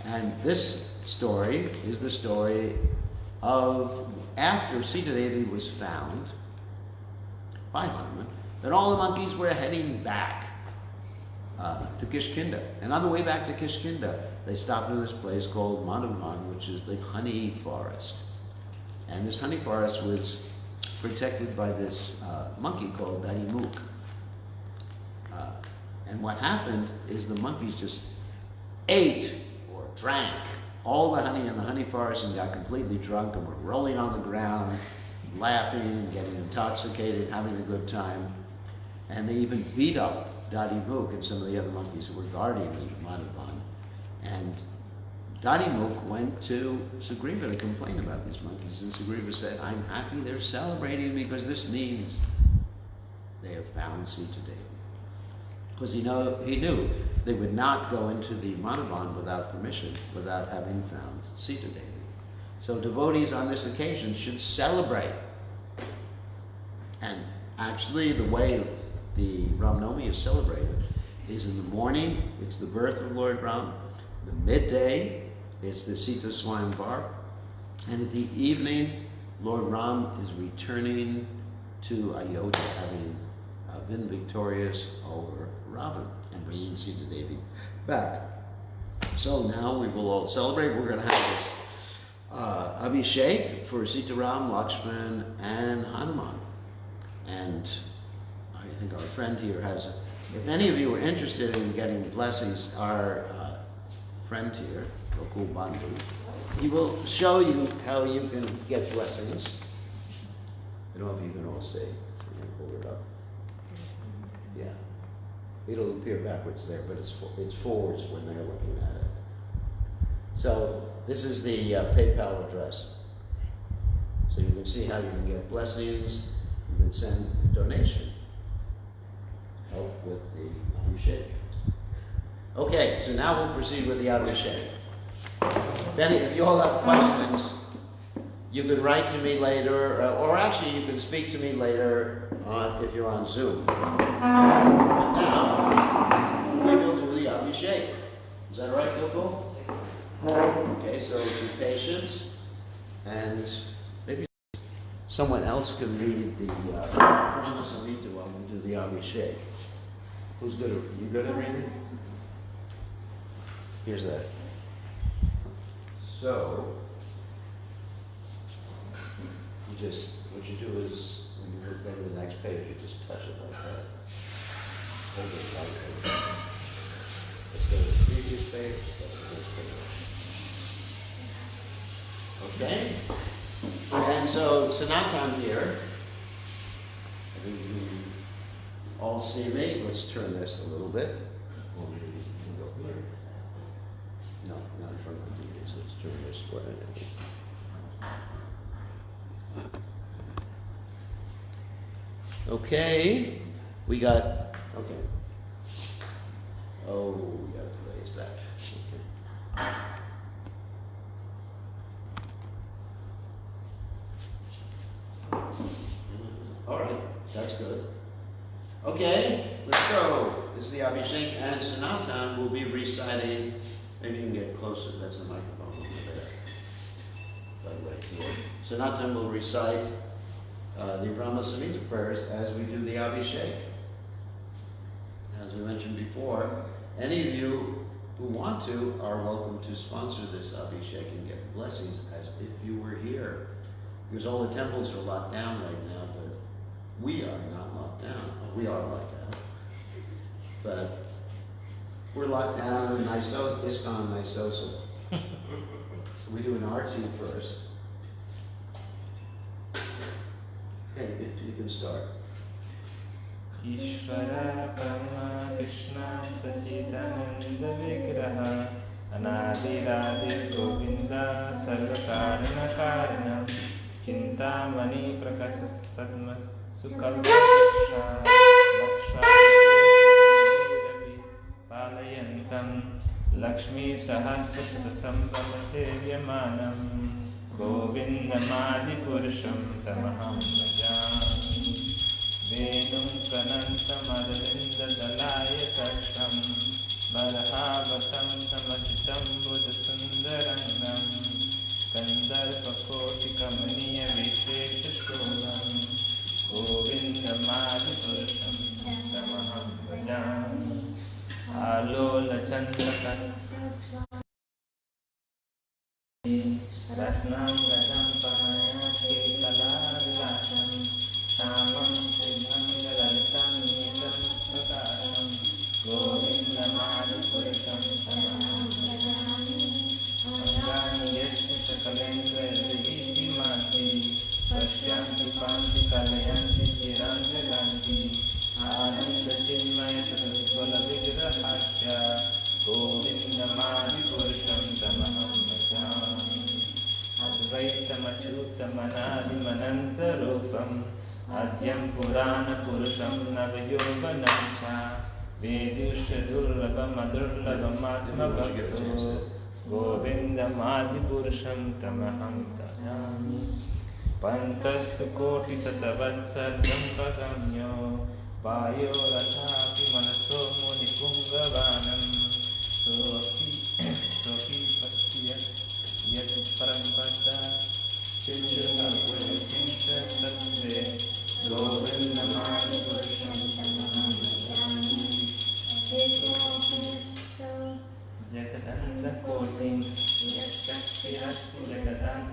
And this story is the story of after Sita Devi was found by Hanuman, that all the monkeys were heading back to Kishkinda. And on the way back to Kishkinda, they stopped in this place called Madhavan, which is the honey forest. And this honey forest was protected by this monkey called Dadimuk. And what happened is the monkeys just ate or drank all the honey in the honey forest and got completely drunk and were rolling on the ground, laughing and getting intoxicated, having a good time. And they even beat up Dadimuk and some of the other monkeys who were guarding the Madhavan. And Dadimuk went to Sugriva to complain about these monkeys, and Sugriva said, I'm happy they're celebrating because this means they have found Sita Devi. Because he knew they would not go into the Madhavan without permission, without having found Sita Devi. So devotees on this occasion should celebrate. And actually the way the Ram Navami is celebrated is in the morning, it's the birth of Lord Ram. The midday, it's the Sita Swayamvar. And at the evening, Lord Ram is returning to Ayodhya, having been victorious over Ravan and bringing Sita Devi back. So now we will all celebrate. We're going to have this Abhishek for Sitaram, Lakshman, and Hanuman. And I think our friend here has, if any of you are interested in getting blessings, our friend here, Gokul Bandhu, he will show you how you can get blessings. I don't know if you can all see. You can pull it up. Yeah. It'll appear backwards there, but it's forwards when they're looking at it. So this is the PayPal address. So you can see how you can get blessings. You can send a donation. Help with the Abhishek. Okay, so now we'll proceed with the Abhishek. If you all have questions, you can write to me later, or actually you can speak to me later if you're on Zoom. But now, we will do the Abhishek. Is that right, Gokul? Okay, so be patient, and maybe someone else can read the Ramayana while we do the Abhishek. Who's good at you good at reading? Here's that. So, what you do is, when you go to the next page, you just touch it like that. Hold it like that. Let's go to the previous page. That's the next page. Okay? And so, Sanatan here. I think you all see me. Let's turn this a little bit. Or maybe you can go here. No, not in front of the TVs. Let's turn this way. Okay, we got, okay. Oh, we got to raise that. Okay. All right, that's good. Okay, let's go. This is the Abhishek, and Sanatan will be reciting, maybe you can get closer, that's the microphone over there. By the way, here. Sanatan will recite the Brahma Samhita prayers as we do the Abhishek. As we mentioned before, any of you who want to are welcome to sponsor this Abhishek and get the blessings as if you were here. Because all the temples are locked down right now, but we are not locked down. Well, we are locked down. But we're locked down in ISKCON Nysosa. We do an RT first. Okay, you can start. Ishvara Parama Krishna Sachidananda Vigraha Anadiradir Govinda Sarvakarana Karanam Chintamani Prakasatma Sukalpakshna Lakshmi Palayantam Lakshmi Sahasrasatam Pamasevyamanam Govindamadi Purusham Tamaham Bhajami Venum Kanantamadrinda Dalaya Taksham Barahavatam Samasitam Buddha Sundarangam Kandarpakoti Kamaniya Vishesha Shonam Govindamadi Purusham Tamaham Bhajami Alola Chandrakan Ratnam Gadam Pamayati Kalavilasam Samam Siddhanga Lalitam Nitam Prakaram Govindamadi Purusham Tamaham Bhajami Angani Yeshni Sakalendra Yadhiti Mati Pashyanti Panti Kalayanti Chiranjaganti Ananda Chinmaya Saraswala Vigrahasya Govindamadi Purusham Tamaham Bhajami Advaitamatutamanadimanantarupam Adyam Purana Purusham Navayovanam Cha Vedusha Durlabam Adurlabam Atma Bhakto Govindamadi Purusham Tamaham Bhajami Pantastu Koti Satavatsarjam Pagamyo Vayo Rathapi Manaso Muni Pungavanam Sohi Bhaktiya Yat Parampata Chindra Purushinta Tatve Govindamadi Purusham Tamaham Bhajami Jagadanta Kotim Yakshaksirasti Jagadanta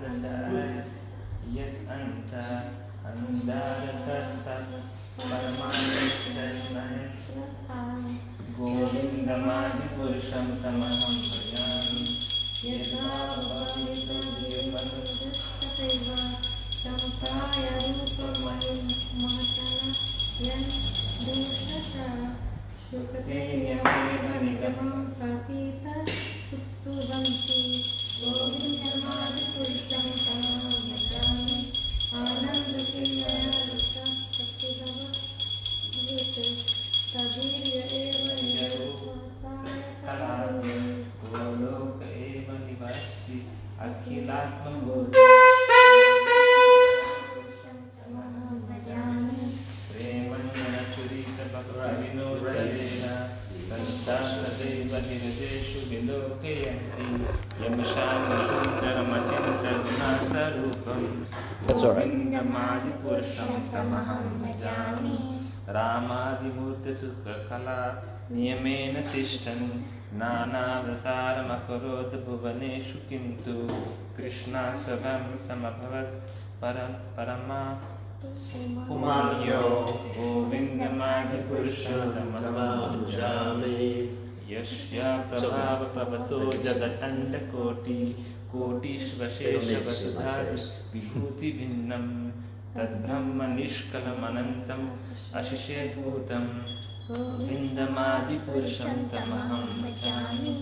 That's all right. गोविन्दमादिपुरुषं तमहं भजामि रामादिमूर्तिसुखकला नियमेन तिष्ठन् नानावतारमकरोत् भुवनेषु किन्तु कृष्णासभं समभवत् परमा पुमान्यो गोविन्दमादिपुरुषं तमहं भजामि यस्य प्रभावप्रवतो जगदण्डकोटिकोटिष्वशेषवसुधा विभूतिभिन्नं तद्ब्रह्म निष्कलमनन्तम् अशिषेद्भूतं गोविन्दमादिपुरुषं तमहं भजामि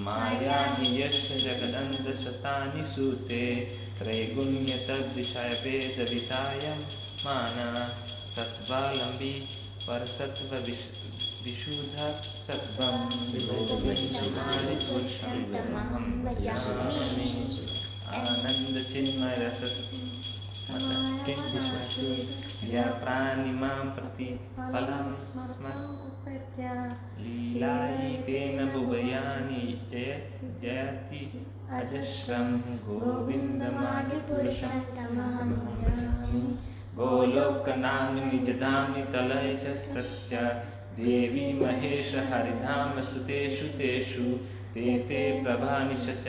मायाहि यस्य जगदण्डशतानि सूते त्रैगुण्यतद्विषयभेदवितायं माना सत्त्वालम्बी परसत्त्वविशुद्ध सत्त्वं गोविन्दमादिपुरुषं तमहं भजामि आनन्दचिन्मयरस या प्राणिमां प्रति फलं स्मर्त्या लीलायितेन भुवयानि जयति अजस्रं गोविन्दमादिपुरुषं तमहं भजामि गोलोकनाम्नि निजधाम्नि तलय च तस्य देवी महेश हरिधाम सुतेषु तेषु ते प्रभानिश च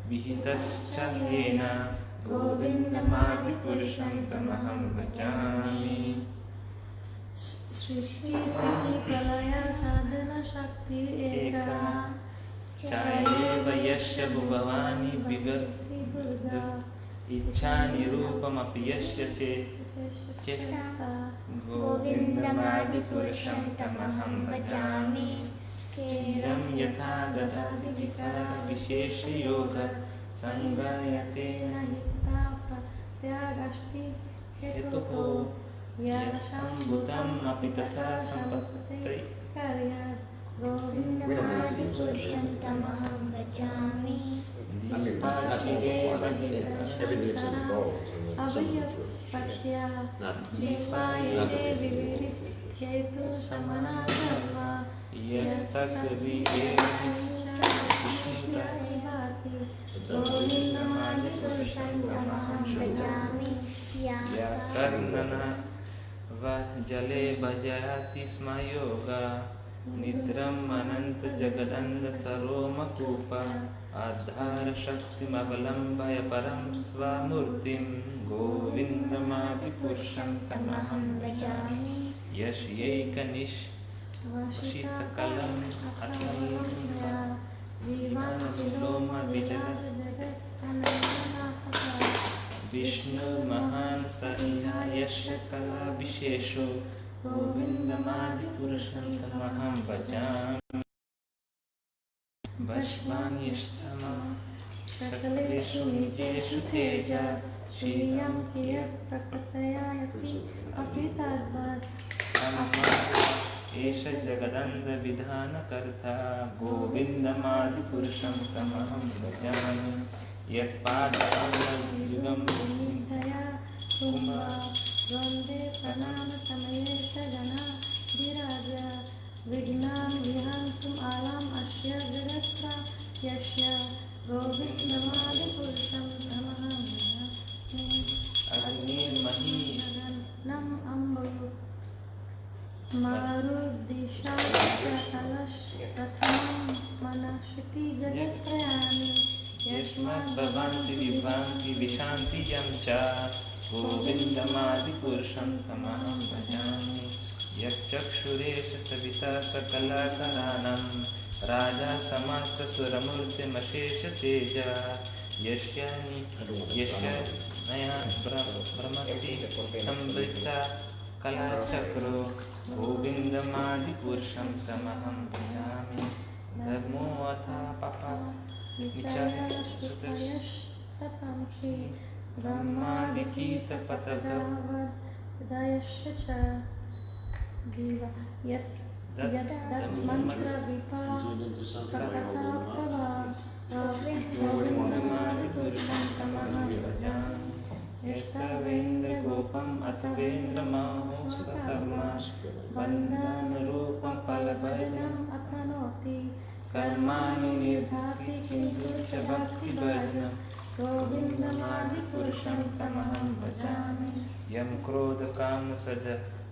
विहितश्च येन गोविन्दमादिपुरुषं तमहं भजामि सृष्टिस्थितिप्रलय साधनशक्ति एका चायेव यस्य भुवनानि बिभर्ति दुर्गा इच्छानिरूपमपि यस्य चेत् गोविन्दमादिपुरुषं तमहं भजामि क्षीरं यथा ददाति विशेषयोग सङ्गयतेन हिता प्रत्यागस्ति हेतुः यत्सम्भूतम् अपि तथा सम्पत्ति गोविन्दमादिपुरुषं तमहं भजामि Everything's in the bowl. अभयपत्या दीपायते विविधेतु समना सर्वा गोविन्दमादिपुरुषं तमहं भजामि कर्णना जले भजति स्म योगा निद्रम् अनंत जगदण्ड सरोमकूप आधारशक्तिमवलम्ब्य परं स्वमूर्तिं गोविन्दमादिपुरुषं तमहं भजामि यस्यैकनिष्ठितकलम् विष्णुर्महान् स यस्य कला विशेषो गोविन्दमादिपुरुषं तमहं भजामि भस्मान्यस्तमा सकलेषु निजेषु तेज श्रियं कियत् प्रकृतयाति अपि तद्वत् एष जगदण्डविधानकर्ता गोविन्दमादिपुरुषं तमहं भजामि यत्पादयुगं दया कुम्भा द्वन्द्वे प्रणामसमये सजना विराज विघ्नान् विहन्तुम् आलाम् अस्य जगत्रा यस्य गोविन्दमादिपुरुषं तमहं भजामि अग्निर्मही नम् अम्बु मारुद्दिशाश्च कलशप्रथमं मनश्रुति जगत्त्रयाणि यस्मात् भवन्ति विभ्रान्ति विशान्ति यं च गोविन्दमादिपुरुषं तमहं भजामि यच्चक्षुरेश सविता सकलाकरानं राजा समस्तसुरमूर्तिमशेष तेज यस्य नया भ्रमति संवृत्ता कलाचक्रो गोविन्दमादिपुरुषं तमहं भजामि धर्मोऽथा पपा विचयस्तपंसि ब्रह्मादिकीर्तपतगवदयश्च च जीव यद्दत्मन्त्रविपाककथाप्रभा गोविन्दमादिपुरुषं तमहं भजामि यस्तवेन्द्रगोपम् अथवेन्द्रमाहोस्कर्मा वन्दनरूपं फलभजनम् अतनोति कर्माणि निर्धाति किन्तु च भक्तिभजनं गोविन्दमादिपुरुषं तमहं भजामि यं क्रोधकामसज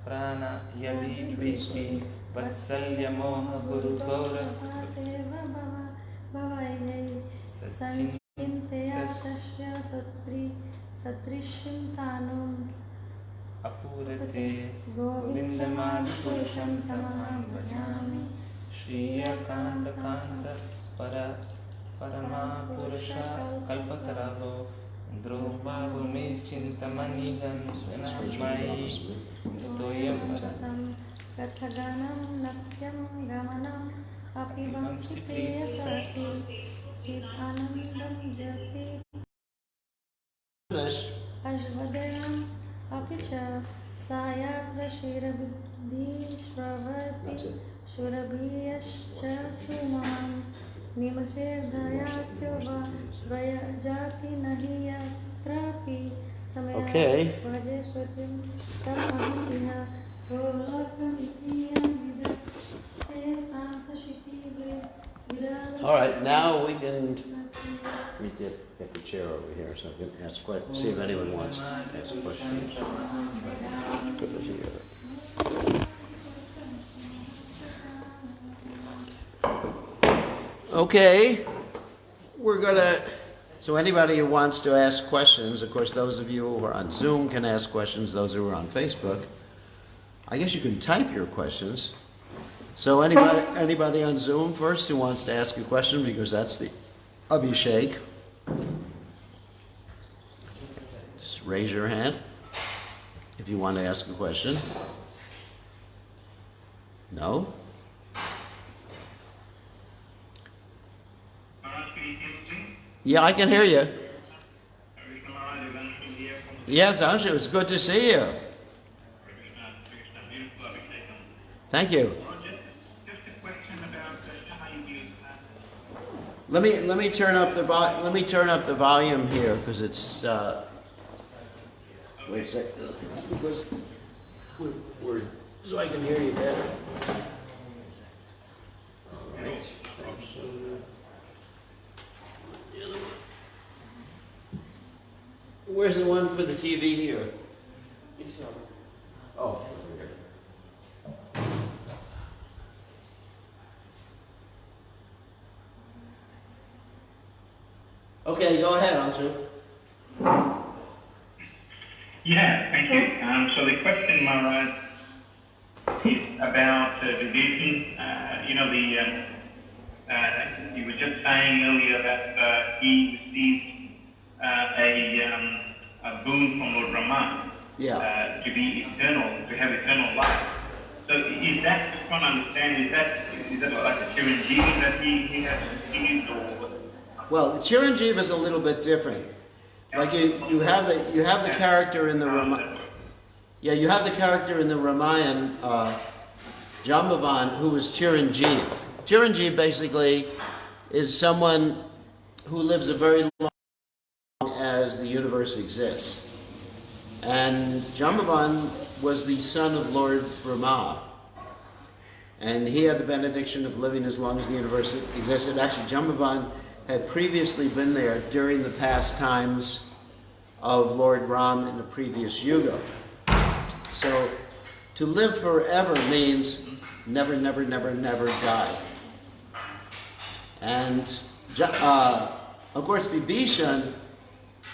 प्राण यदि वत्सल्यमोहगुरुगौर सेव भवैयै सञ्चिन्तया तस्य सदृश्यन्तानुम् अपूरते गोविन्दमादिपुरुषं तमहं भजामि श्रीयकान्तकान्त परमापुरुष कल्पतरावो ध्रुवभूमिश्चिन्तमनिगन्मयि तोयं कथगनं नत्यं गमनम् अपि वंसि प्रियसखि चिदानन्दं जगति अश्वदयम् अपि च सायाग्रशिरबुद्धिष्ववति शुरभीयश्च सुमहं निमशेर्धयाख्यो वा द्वयजाति न हि यत्रापि Okay. भजेष्वतिं तमहं इह All right, now we can. Let me get the chair over here so I can ask questions. See if anyone wants to ask questions. Good to see you. Okay, we're gonna. So anybody who wants to ask questions, of course, those of you who are on Zoom can ask questions. Those who are on Facebook, I guess you can type your questions. So anybody on Zoom first who wants to ask a question, because that's the Abhishek. Just raise your hand if you want to ask a question. No? Yeah, I can hear you. Yes, Anshu, it's good to see you. Thank you. Just a question about how you use Let me turn up the volume here because it's wait a sec, because we're so I can hear you better. All right. Where's the one for the TV here? Oh, over here. Okay, go ahead, Anju. Yeah, thank you. So the question, Maharaj, is about Vibhishan. You were just saying earlier that he received a boon from Lord Brahma to be eternal, to have eternal life. So is that, just trying to understand, is that like a Chiranjeevi that he has received, or? Well, Chiranjeev is a little bit different. Like you have the character in the Ramayana. Yeah, you have the character in the Ramayana, Jambavan, who was Chiranjeev. Chiranjeev basically is someone who lives a very long as the universe exists. And Jambavan was the son of Lord Brahma. And he had the benediction of living as long as the universe existed. Actually, Jambavan had previously been there during the past times of Lord Ram in the previous yuga. So to live forever means never, never, never, never die. And of course, Vibhishan,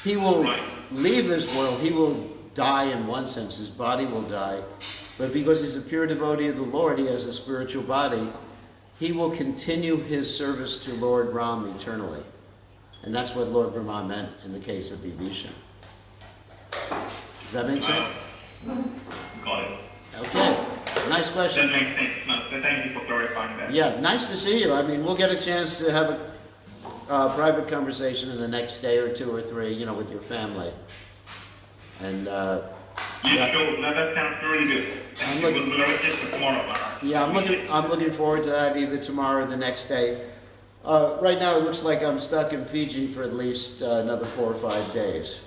he will leave this world. He will die in one sense. His body will die. But because he's a pure devotee of the Lord, he has a spiritual body. He will continue his service to Lord Ram eternally. And that's what Lord Brahma meant in the case of Vibhishan. Does that make sense? Got it. Okay, nice question. That makes sense. No, so thank you for clarifying that. Yeah, nice to see you. I mean, we'll get a chance to have a private conversation in the next day or two or three, with your family. And Yeah, sure. No, that sounds really good. We'll arrange it for tomorrow, Maharaj. yeah, I'm looking forward to that either tomorrow or the next day. Right now, it looks like I'm stuck in Fiji for at least another 4 or 5 days.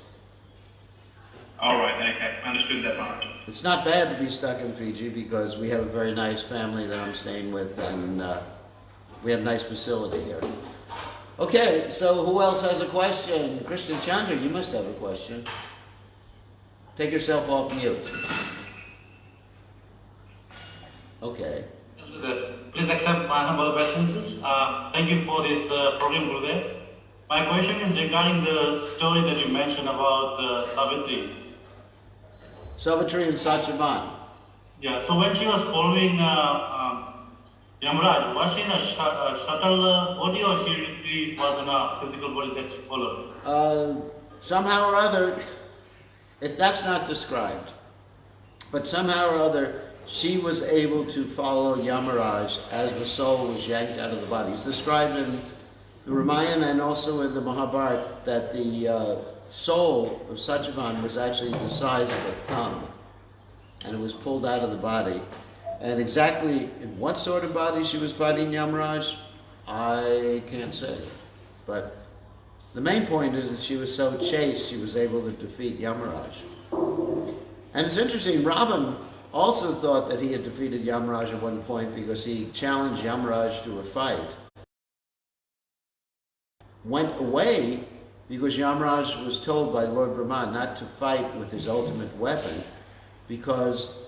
All right, okay. Understood that, Maharaj. It's not bad to be stuck in Fiji because we have a very nice family that I'm staying with, and we have a nice facility here. Okay, so who else has a question? Krishna Chandra, you must have a question. Take yourself off mute. Okay. Yes, Gurudev. Please accept my humble obeisances. Thank you for this program, Gurudev. My question is regarding the story that you mentioned about Savitri. Savitri and Satyavan. Yeah, so when she was following Yamraj, was she in a shuttle body or she really was in a physical body that she followed? Somehow or other, that's not described, but somehow or other, she was able to follow Yamaraj as the soul was yanked out of the body. It's described in the Ramayana and also in the Mahabharata that the soul of Satyavan was actually the size of a thumb, and it was pulled out of the body. And exactly in what sort of body she was fighting Yamaraj, I can't say. But the main point is that she was so chaste, she was able to defeat Yamaraj. And it's interesting, Ravan also thought that he had defeated Yamaraj at one point because he challenged Yamaraj to a fight. Went away because Yamaraj was told by Lord Brahma not to fight with his ultimate weapon because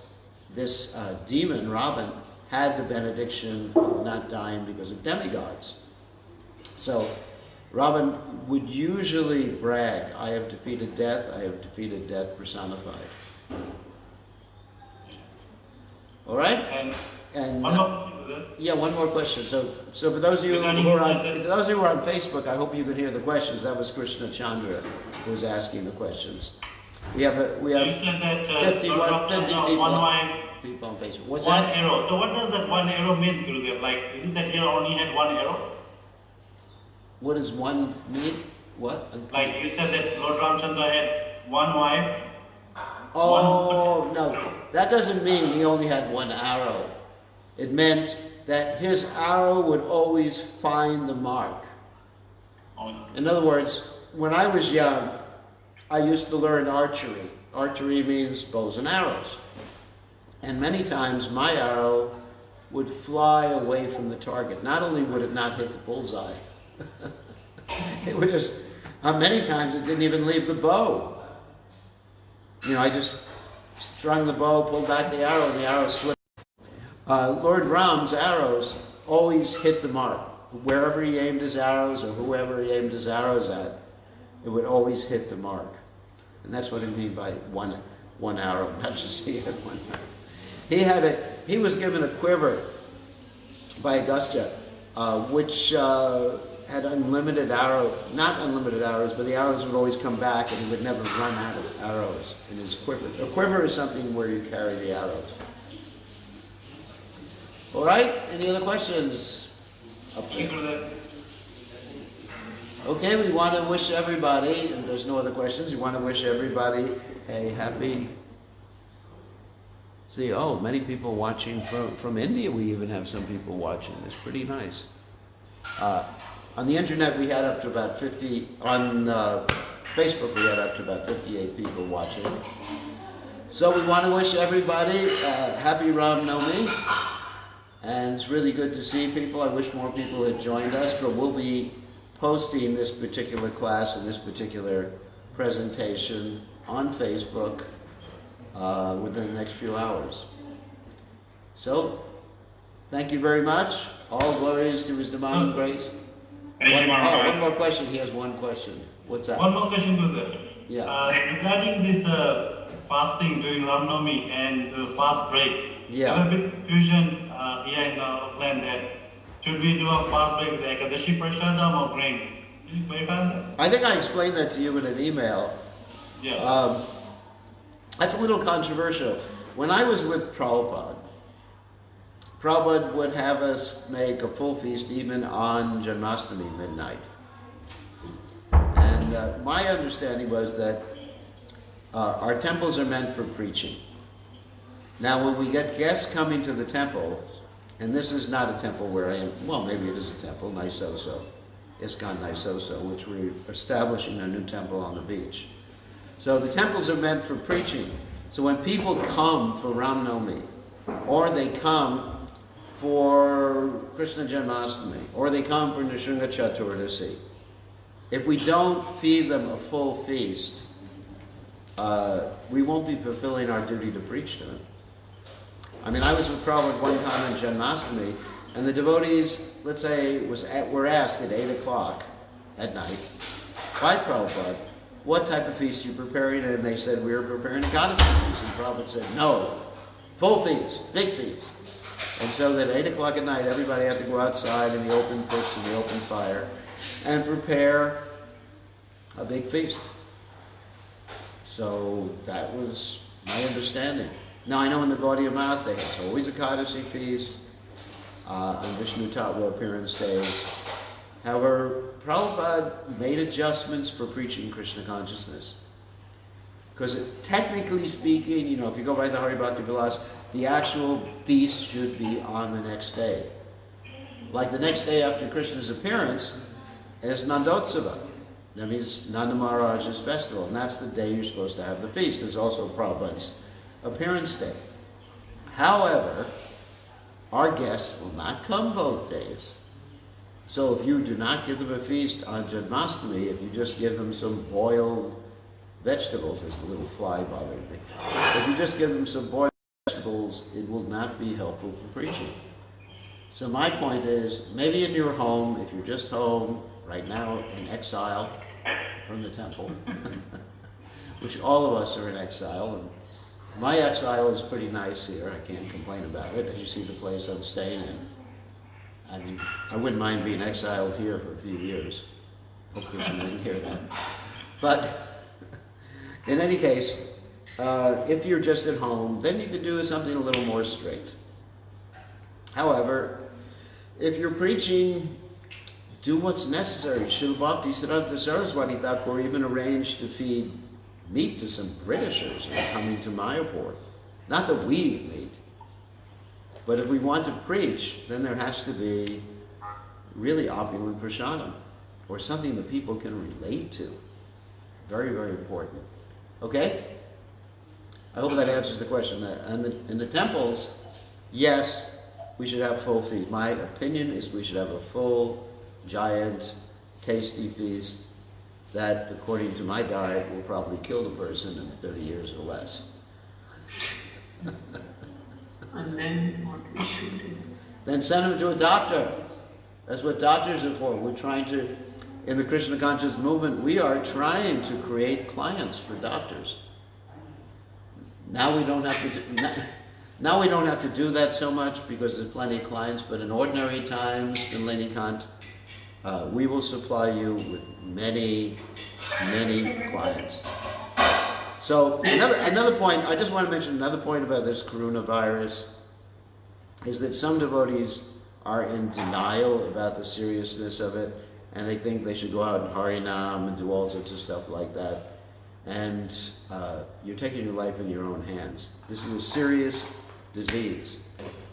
this demon, Ravan, had the benediction of not dying because of demigods. So Ravan would usually brag, I have defeated death personified. All right? And one more thing, yeah, one more question. So for those of you who are on Facebook, I hope you could hear the questions. That was Krishna Chandra who was asking the questions. We have you said that 51 50 people, one wife, people on Facebook. What's one that? arrow. So what does that one arrow mean, Gurudev? Like, is it that he only had one arrow? What does one mean? What? Like you said that Lord Ramchandra had one wife. Oh, no. That doesn't mean he only had one arrow. It meant that his arrow would always find the mark. In other words, when I was young, I used to learn archery. Archery means bows and arrows. And many times my arrow would fly away from the target. Not only would it not hit the bullseye, it would just, many times it didn't even leave the bow. You know, I just strung the bow, pulled back the arrow, and the arrow slipped. Lord Ram's arrows always hit the mark. Wherever he aimed his arrows, or whoever he aimed his arrows at, it would always hit the mark. And that's what I mean by one arrow, not just he had one arrow. He was given a quiver by Agastya, which had unlimited not unlimited arrows, but the arrows would always come back and he would never run out of arrows in his quiver. A quiver is something where you carry the arrows. All right, any other questions? Okay, we want to wish everybody, and there's no other questions, we want to wish everybody a happy... See, many people watching from India. We even have some people watching. It's pretty nice. On the internet, we had up to about 50. On Facebook, we had up to about 58 people watching. So we want to wish everybody happy Ram Navami. And it's really good to see people. I wish more people had joined us, but we'll be posting this particular class and this particular presentation on Facebook within the next few hours. So, thank you very much. All glories to His divine grace. One more question. He has one question. What's that? One more question, Gurudev. Yeah. Regarding this fasting during Ramnavami and the fast break, Yeah. I have a big confusion here in our plan that should we do a fast break with the Ekadashi Prasadam or grains? Can you clarify that? I think I explained that to you in an email. Yeah. That's a little controversial. When I was with Prabhupada would have us make a full feast even on Janmashtami midnight. And my understanding was that our temples are meant for preaching. Now when we get guests coming to the temple, and this is not a temple where I am, well maybe it is a temple, Naisoso, ISKCON Naisoso, which we're establishing a new temple on the beach. So the temples are meant for preaching. So when people come for Ram Navami, or they come for Krishna Janmashtami, or they come for Nrsimha Chaturdasi, if we don't feed them a full feast, we won't be fulfilling our duty to preach to them. I mean, I was with Prabhupada one time on Janmashtami, and the devotees, let's say, were asked at 8 o'clock at night by Prabhupada, what type of feast are you preparing? And they said, we were preparing a goddess feast. And Prabhupada said, no, full feast, big feast. And so that at 8 o'clock at night, everybody had to go outside in the open pits and the open fire and prepare a big feast. So that was my understanding. Now I know in the Gaudiya Math, there's always a Kadasi feast on Vishnu Tattva appearance days. However, Prabhupada made adjustments for preaching Krishna consciousness. Because technically speaking, you know, if you go by the Hari Bhakti Vilas, the actual feast should be on the next day. Like the next day after Krishna's appearance is Nandotsava. That means Nanda Maharaj's festival, and that's the day you're supposed to have the feast. It's also Prabhupada's appearance day. However, our guests will not come both days. So if you do not give them a feast on Janmashtami, if you just give them some boiled vegetables, this little fly bothered me. If you just give them some boiled vegetables, it will not be helpful for preaching. So my point is, maybe in your home, if you're just home right now in exile from the temple, which all of us are in exile, and my exile is pretty nice here, I can't complain about it. As you see the place I'm staying in, I mean, I wouldn't mind being exiled here for a few years. Hope Krishna didn't hear that. But in any case, if you're just at home, then you could do something a little more strict. However, if you're preaching, do what's necessary. Srila Bhaktisiddhanta Saraswati Thakur even arranged to feed meat to some Britishers who were coming to Mayapur. Not that we eat meat, but if we want to preach, then there has to be really opulent prasadam, or something that people can relate to. Very, very important. Okay? I hope that answers the question. In the temples, yes, we should have full feast. My opinion is we should have a full, giant, tasty feast that, according to my diet, will probably kill the person in 30 years or less. And then what we should do? Then send him to a doctor. That's what doctors are for. We're trying to, in the Krishna conscious movement, we are trying to create clients for doctors. Now we don't have to. Now we don't have to do that so much because there's plenty of clients. But in ordinary times, in Lenikant, we will supply you with many, many clients. So another point, I just want to mention another point about this coronavirus, is that some devotees are in denial about the seriousness of it, and they think they should go out and Harinam and do all sorts of stuff like that. And you're taking your life in your own hands. This is a serious disease.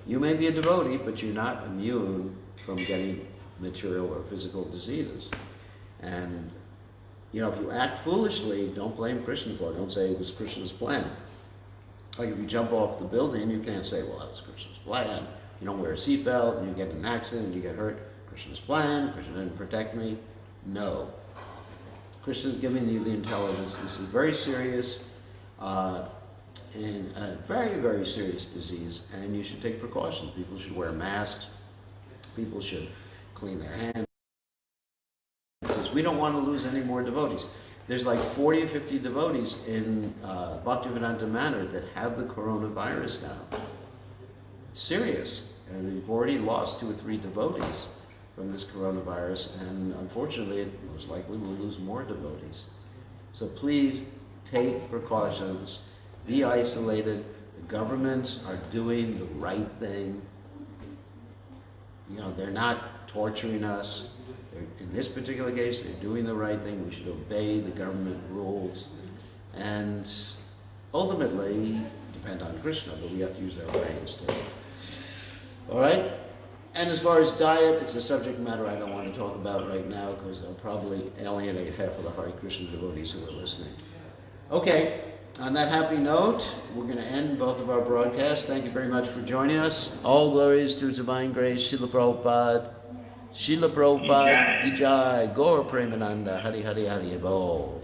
You may be a devotee, but you're not immune from getting material or physical diseases. And you know, if you act foolishly, don't blame Krishna for it. Don't say it was Krishna's plan. Like if you jump off the building, you can't say, well, that was Krishna's plan. You don't wear a seatbelt, and you get in an accident, and you get hurt. Krishna's plan, Krishna didn't protect me. No. Krishna's giving you the intelligence. This is very serious, and a very, very serious disease, and you should take precautions. People should wear masks. People should clean their hands. We don't want to lose any more devotees. There's like 40 or 50 devotees in Bhaktivedanta Manor that have the coronavirus now. It's serious. And we've already lost 2 or 3 devotees from this coronavirus, and unfortunately, it most likely will lose more devotees. So please take precautions. Be isolated. The governments are doing the right thing. You know, they're not torturing us. In this particular case, they're doing the right thing. We should obey the government rules. And ultimately, depend on Krishna, but we have to use our brains too. All right? And as far as diet, it's a subject matter I don't want to talk about right now because I'll probably alienate half of the Hare Krishna devotees who are listening. Okay, On that happy note, we're going to end both of our broadcasts. Thank you very much for joining us. All glories to His Divine Grace, Srila Prabhupada. Srila Prabhupada Ki Jai. Gaur Premananda. Hari Hari Hari Bol.